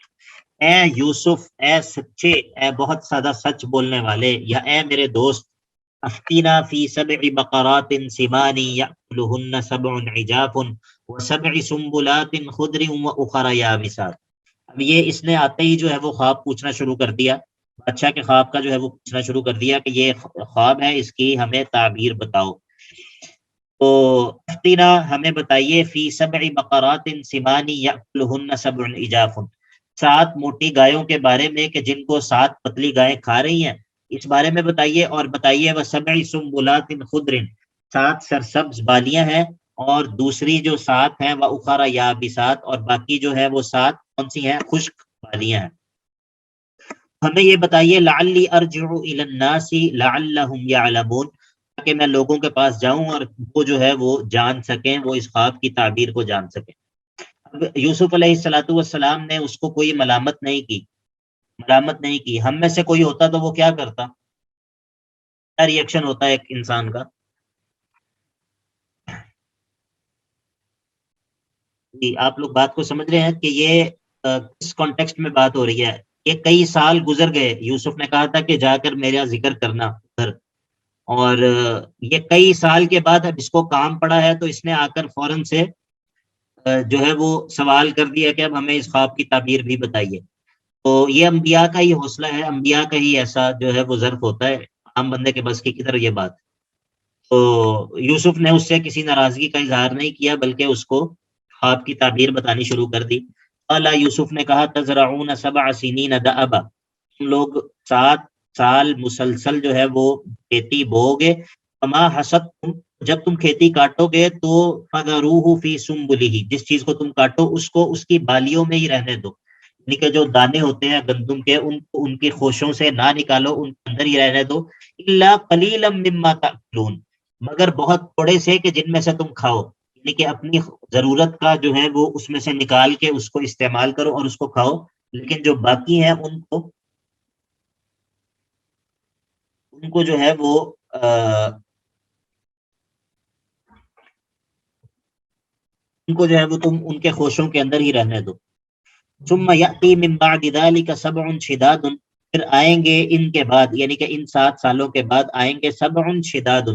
Speaker 1: اے یوسف، اے سچے، اے بہت زیادہ سچ بولنے والے، یا اے میرے دوست، افتینا فی 7 بقرات سمان یأکلہن 7 عجاف و7 سنبلات خضر واخر یابسات. اب یہ اس نے آتے ہی جو ہے وہ خواب پوچھنا شروع کر دیا، بادشاہ کے خواب کا جو ہے وہ پوچھنا شروع کر دیا کہ یہ خواب ہے، اس کی ہمیں تعبیر بتاؤ. تو افتینا، ہمیں بتائیے، فی 7 بقرات سمان یأکلہن 7 عجاف، 7 موٹی گایوں کے بارے میں کہ جن کو 7 پتلی گائیں کھا رہی ہیں، اس بارے میں بتائیے. اور بتائیے وہ 7 سنبلات خضر، 7 سرسبز بالیاں ہیں، اور دوسری جو 7 ہیں وہ اخرى یابسات، اور باقی جو ہے وہ 7 کون سی ہیں؟ خشک والیاں ہیں۔ ہمیں یہ بتائیے لعلی ارجع الی الناس لعلهم یعلمون، تاکہ میں لوگوں کے پاس جاؤں اور وہ جو ہے وہ جان سکیں، وہ اس خواب کی تعبیر کو جان سکیں۔ اب یوسف علیہ السلام نے اس کو کوئی ملامت نہیں کی۔ ہم میں سے کوئی ہوتا تو وہ کیا کرتا؟ کیا ری ایکشن ہوتا ہے ایک انسان کا؟ جی آپ لوگ بات کو سمجھ رہے ہیں کہ یہ کس کانٹیکسٹ میں بات ہو رہی ہے؟ یہ کئی سال گزر گئے، یوسف نے کہا تھا کہ جا کر میرا ذکر کرنا ادھر، اور یہ کئی سال کے بعد اب اس کو کام پڑا ہے تو اس نے آ کر فوراً سے جو ہے وہ سوال کر دیا کہ اب ہمیں اس خواب کی تعبیر بھی بتائیے۔ تو یہ انبیاء کا ہی حوصلہ ہے، انبیاء کا ہی ایسا جو ہے وہ ظرف ہوتا ہے، عام بندے کے بس کی کدھر یہ بات۔ تو یوسف نے اس سے کسی ناراضگی کا اظہار نہیں کیا، بلکہ اس کو خواب کی تعبیر بتانی شروع کر دی۔ قال یوسف نے کہا تزرعون 7 سنین دأبا، تم لوگ 7 سال مسلسل جو ہے وہ کھیتی بو گے، فما حصدتم، جب تم کھیتی کاٹو گے تو فذروہ فی سنبلہ، جس چیز کو تم کاٹو اس کو اس کی بالیوں میں ہی رہنے دو، یعنی کہ جو دانے ہوتے ہیں گندم کے ان کو ان کی خوشوں سے نہ نکالو، ان کے اندر ہی رہنے دو، الا قلیلا مما تأکلون، مگر بہت تھوڑے سے کہ جن میں سے تم کھاؤ، یعنی کہ اپنی ضرورت کا جو ہے وہ اس میں سے نکال کے اس کو استعمال کرو اور اس کو کھاؤ، لیکن جو باقی ہیں ان کو جو ہے وہ تم ان کے خوشوں کے اندر ہی رہنے دو۔ ثم یأتی من بعد ذلك 7 شداد، پھر آئیں گے ان کے بعد، یعنی کہ ان 7 سالوں کے بعد آئیں گے 7 شداد،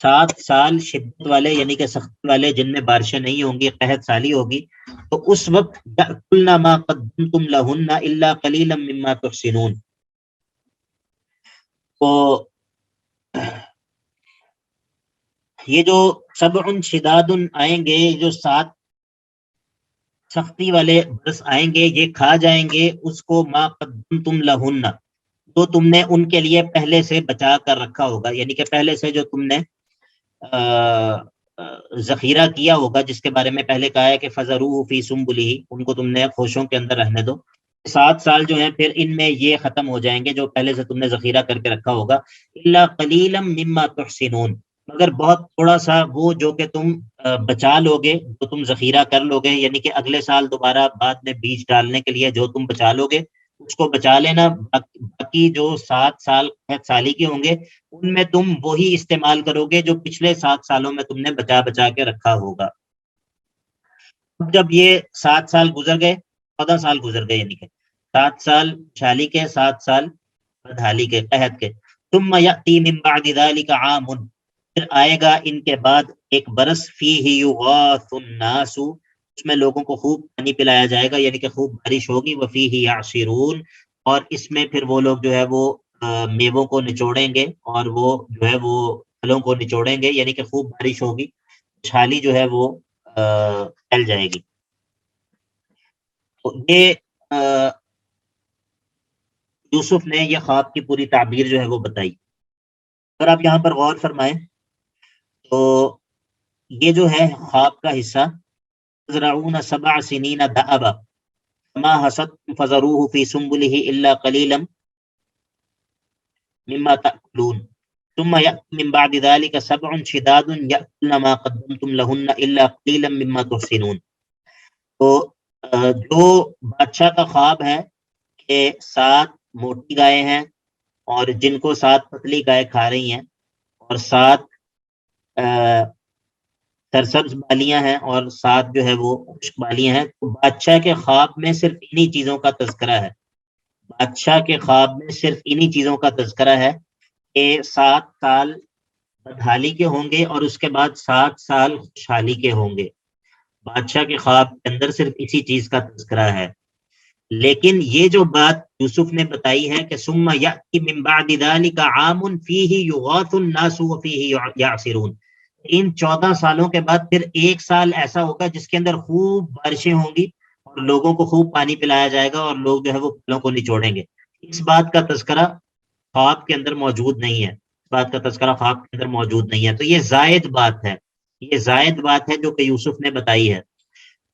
Speaker 1: 7 سال شدت والے یعنی کہ سختی والے، جن میں بارشیں نہیں ہوں گی، قحط سالی ہوگی، تو اس وقت یأکلن ما قدمتم لہن الا قلیلا مما تحسنون، تو یہ جو 7 شداد آئیں گے، جو 7 سختی والے برس آئیں گے، یہ کھا جائیں گے اس کو ما قدمتم لہن، تو تم نے ان کے لیے پہلے سے بچا کر رکھا ہوگا، یعنی کہ پہلے سے جو تم نے ذخیرہ کیا ہوگا، جس کے بارے میں پہلے کہا ہے کہ فذروہ فی سنبلہ، ان کو تم نے خوشوں کے اندر رہنے دو۔ 7 سال جو ہیں پھر ان میں یہ ختم ہو جائیں گے جو پہلے سے تم نے ذخیرہ کر کے رکھا ہوگا، الا قلیلا مما تحسنون، مگر بہت تھوڑا سا وہ جو کہ تم بچا لوگے، جو تم ذخیرہ کر لوگے، یعنی کہ اگلے سال دوبارہ بعد میں بیج ڈالنے کے لیے جو تم بچا لوگے اس کو بچا لینا، باقی جو 7 سال قحط سالی کے ہوں گے ان میں تم وہی استعمال کرو گے جو پچھلے 7 سالوں میں تم نے بچا کے رکھا ہوگا۔ جب یہ 7 سال گزر گئے، 14 سال گزر گئے، یعنی کہ 7 سال چھالی کے، 7 سال بدحالی کے، قحط کے، ثم یأتی من بعد ذلك عام، پھر آئے گا ان کے بعد ایک برس، فیہ یغاث الناس، اس میں لوگوں کو خوب پانی پلایا جائے گا، یعنی کہ خوب بارش ہوگی، وفیہ یعصرون، اور اس میں پھر وہ لوگ جو ہے وہ میووں کو نچوڑیں گے اور وہ جو ہے وہ پھلوں کو نچوڑیں گے، یعنی کہ خوب بارش ہوگی، چھالی جو ہے وہ پھیل جائے گی۔ تو یہ یوسف نے یہ خواب کی پوری تعبیر جو ہے وہ بتائی۔ اگر آپ یہاں پر غور فرمائیں تو یہ جو ہے خواب کا حصہ، تزرعون 7 سنین دأبا فما حصدتم فذروه في سنبله الا قليلا مما تأكلون ثم يأتي من بعد ذلك 7 شداد يأكلن ما قدمتم لهن الا قليلا مما تحسنون، تو جو بادشاہ کا خواب ہے کہ 7 موٹی گائے ہیں اور جن کو 7 پتلی گائے کھا رہی ہیں، اور 7 سرسبز بالیاں ہیں اور 7 جو ہے وہ خشک بالیاں ہیں، تو بادشاہ کے خواب میں صرف انہی چیزوں کا تذکرہ ہے، بادشاہ کے خواب میں صرف انہی چیزوں کا تذکرہ ہے کہ 7 سال بدحالی کے ہوں گے اور اس کے بعد 7 سال خوشحالی کے ہوں گے، بادشاہ کے خواب کے اندر صرف اسی چیز کا تذکرہ ہے۔ لیکن یہ جو بات یوسف نے بتائی ہے کہ ثم یأتی من بعد ذلك عام فیہ یغاث الناس وفیہ یعصرون، ان 14 سالوں کے بعد پھر 1 سال ایسا ہوگا جس کے اندر خوب بارشیں ہوں گی اور لوگوں کو خوب پانی پلایا جائے گا اور لوگ جو ہے وہ پھلوں کو نچوڑیں گے۔ اس بات کا تذکرہ خواب کے اندر موجود نہیں ہے، اس بات کا تذکرہ خواب کے اندر موجود نہیں ہے، تو یہ زائد بات ہے، یہ زائد بات ہے جو کہ یوسف نے بتائی ہے،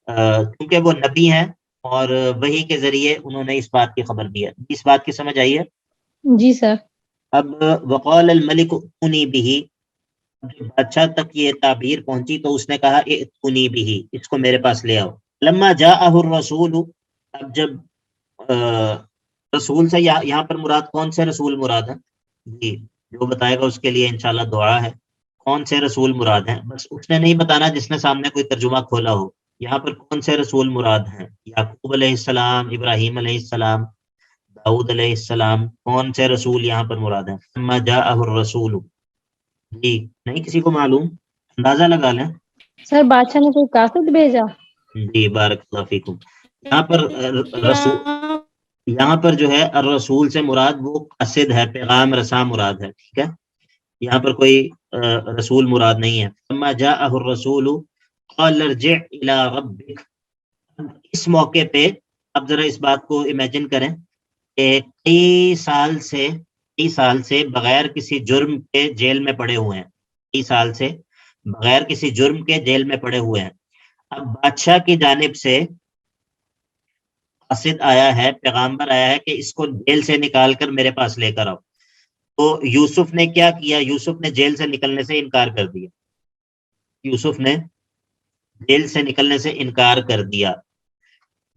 Speaker 1: کیونکہ وہ نبی ہیں اور وحی کے ذریعے انہوں نے اس بات کی خبر دی ہے. اس بات کی سمجھ آئی ہے؟
Speaker 5: جی سر.
Speaker 1: اب وقال الملک ائتونی بہ، بادشاہ تک یہ تعبیر پہنچی تو اس نے کہا ائتونی بہ، اس کو میرے پاس لے آؤ. لما جاءہ الرسول، اب جب رسول سے یہاں پر مراد کون سے رسول مراد ہے؟ جی جو بتائے گا اس کے لیے انشاءاللہ دعا ہے. کون سے رسول مراد ہیں بس اس نے نہیں بتانا جس نے سامنے کوئی ترجمہ کھولا ہو. یہاں پر کون سے رسول مراد ہیں؟ یعقوب علیہ السلام، ابراہیم علیہ السلام، داؤد علیہ السلام، کون سے رسول یہاں پر مراد ہیں؟ لما جاءہ الرسول. جی نہیں کسی کو معلوم؟ اندازہ لگا لیں.
Speaker 5: سر بادشاہ نے کوئی قاصد بھیجا.
Speaker 1: جی بارک اللہ فیکم. یہاں پر جو ہے الرسول سے مراد وہ قاصد ہے، پیغام رساں مراد ہے. ٹھیک ہے، یہاں پر کوئی رسول مراد نہیں ہے. لما جاءہ الرسول قال ارجع الی ربک. اس موقع پہ اب ذرا اس بات کو امیجن کریں کہ کئی سال سے بغیر کسی جرم کے جیل میں پڑے ہوئے ہیں، کئی سال سے بغیر کسی جرم کے جیل میں پڑے ہوئے ہیں. اب بادشاہ کی جانب سے قاصد آیا ہے، پیغامبر آیا ہے کہ اس کو جیل سے نکال کر میرے پاس لے کر آؤ. تو یوسف نے کیا کیا؟ یوسف نے جیل سے نکلنے سے انکار کر دیا. یوسف نے جیل سے نکلنے سے انکار کر دیا.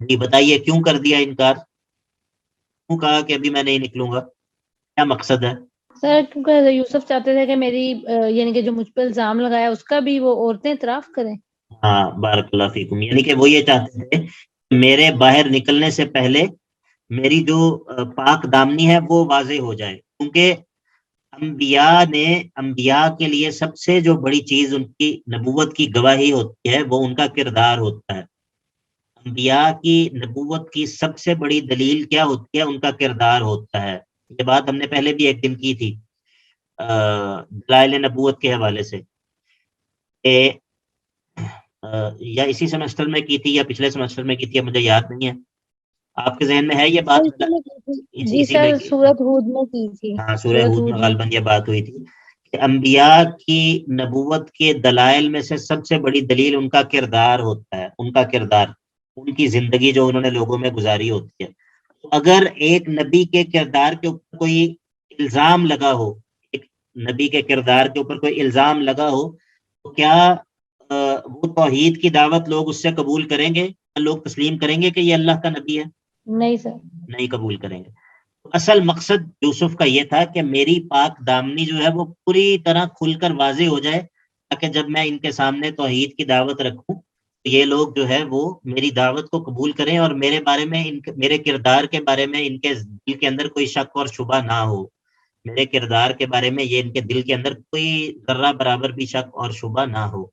Speaker 1: جی بتائیے کیوں کر دیا انکار؟ کیوں کہا کہ ابھی میں نہیں نکلوں گا؟ کیا مقصد ہے؟
Speaker 5: سر کیونکہ یوسف چاہتے تھے کہ میری یعنی کہ جو مجھ پہ الزام لگایا اس کا بھی وہ عورتیں اعتراف کریں. ہاں
Speaker 1: بارک اللہ فیکم. یعنی کہ وہ یہ چاہتے تھے میرے باہر نکلنے سے پہلے میری جو پاک دامنی ہے وہ واضح ہو جائے، کیونکہ انبیاء کے لیے سب سے جو بڑی چیز ان کی نبوت کی گواہی ہوتی ہے وہ ان کا کردار ہوتا ہے. انبیاء کی نبوت کی سب سے بڑی دلیل کیا ہوتی ہے؟ ان کا کردار ہوتا ہے. یہ بات ہم نے پہلے بھی ایک دن کی تھی دلائل نبوت کے حوالے سے، یا اسی سیمسٹر میں کی تھی یا پچھلے سیمسٹر میں کی تھی، مجھے یاد نہیں ہے. آپ کے ذہن میں ہے یہ بات؟
Speaker 5: جی سر سورۃ ہود میں کی تھی.
Speaker 1: ہاں سورہ ہود میں غالباً یہ بات ہوئی تھی کہ انبیاء کی نبوت کے دلائل میں سے سب سے بڑی دلیل ان کا کردار ہوتا ہے، ان کا کردار، ان کی زندگی جو انہوں نے لوگوں میں گزاری ہوتی ہے. اگر ایک نبی کے کردار کے اوپر کوئی الزام لگا ہو، ایک نبی کے کردار کے اوپر کوئی الزام لگا ہو تو کیا وہ توحید کی دعوت لوگ اس سے قبول کریں گے؟ لوگ تسلیم کریں گے کہ یہ اللہ کا نبی ہے؟
Speaker 5: نہیں سر،
Speaker 1: نہیں قبول کریں گے. اصل مقصد یوسف کا یہ تھا کہ میری پاک دامنی جو ہے وہ پوری طرح کھل کر واضح ہو جائے، تاکہ جب میں ان کے سامنے توحید کی دعوت رکھوں تو یہ لوگ جو ہے وہ میری دعوت کو قبول کریں اور میرے بارے میں میرے کردار کے بارے میں ان کے دل کے اندر کوئی شک اور شبہ نہ ہو. میرے کردار کے بارے میں یہ ان کے دل کے اندر کوئی ذرہ برابر بھی شک اور شبہ نہ ہو.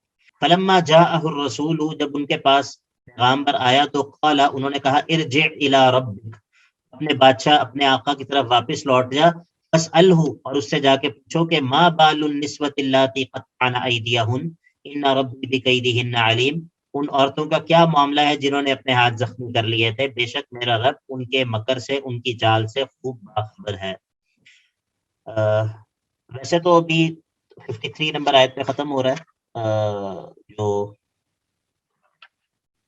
Speaker 1: فلما جاءہ الرسول، جب ان کے پاس پیغامبر آیا تو قال، انہوں نے کہا ارجع الی ربک، اپنے بادشاہ اپنے آقا کی طرف واپس لوٹ جا. فاسألہ، اور اس سے جا کے پوچھو کہ ما بال النسوۃ اللاتی قطعن ایدیہن ان ربی بکیدہن علیم، ان عورتوں کا کیا معاملہ ہے جنہوں نے اپنے ہاتھ زخمی کر لیے تھے، بے شک میرا رب ان کے مکر سے، ان کی چال سے خوب باخبر ہے. ویسے تو ابھی 53 نمبر آیت پہ ختم ہو رہا ہے، جو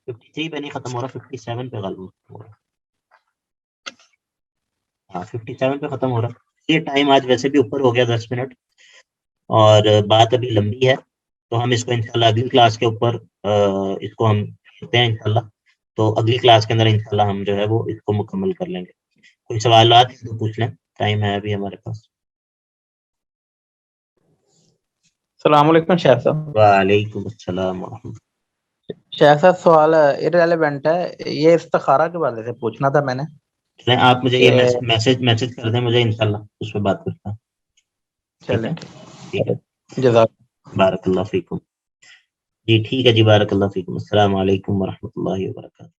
Speaker 1: 53 پہ نہیں ختم ہو رہا، 57 پہ غالب ہو رہا ہے. ہاں 57 پہ ختم ہو رہا ہے. یہ ٹائم آج ویسے بھی اوپر ہو گیا 10 منٹ، اور بات ابھی لمبی ہے، تو ہم اس کو انشاءاللہ اگلی کلاس کے اوپر اس کو ہم کرتے ہیں انشاءاللہ. تو اگلی کلاس کے اندر انشاءاللہ ہم جو ہے وہ اس کو مکمل کر لیں گے. کوئی سوالات ہیں تو پوچھ لیں، ٹائم ہے ابھی ہمارے پاس.
Speaker 2: السلام علیکم شیخ صاحب.
Speaker 1: وعلیکم السلام ورحمۃ.
Speaker 2: شیخ صاحب سوال ارریلیونٹ ہے، یہ استخارہ کے بارے سے پوچھنا تھا میں نے.
Speaker 1: آپ مجھے یہ میسج کر دیں مجھے، انشاءاللہ اس پہ بات کرتا ہوں.
Speaker 2: چلیں
Speaker 1: ٹھیک ہے،
Speaker 2: جزاک
Speaker 1: بارک اللہ فیکم. جی ٹھیک ہے جی، بارک اللہ فیکم. السلام علیکم ورحمۃ اللہ وبرکاتہ.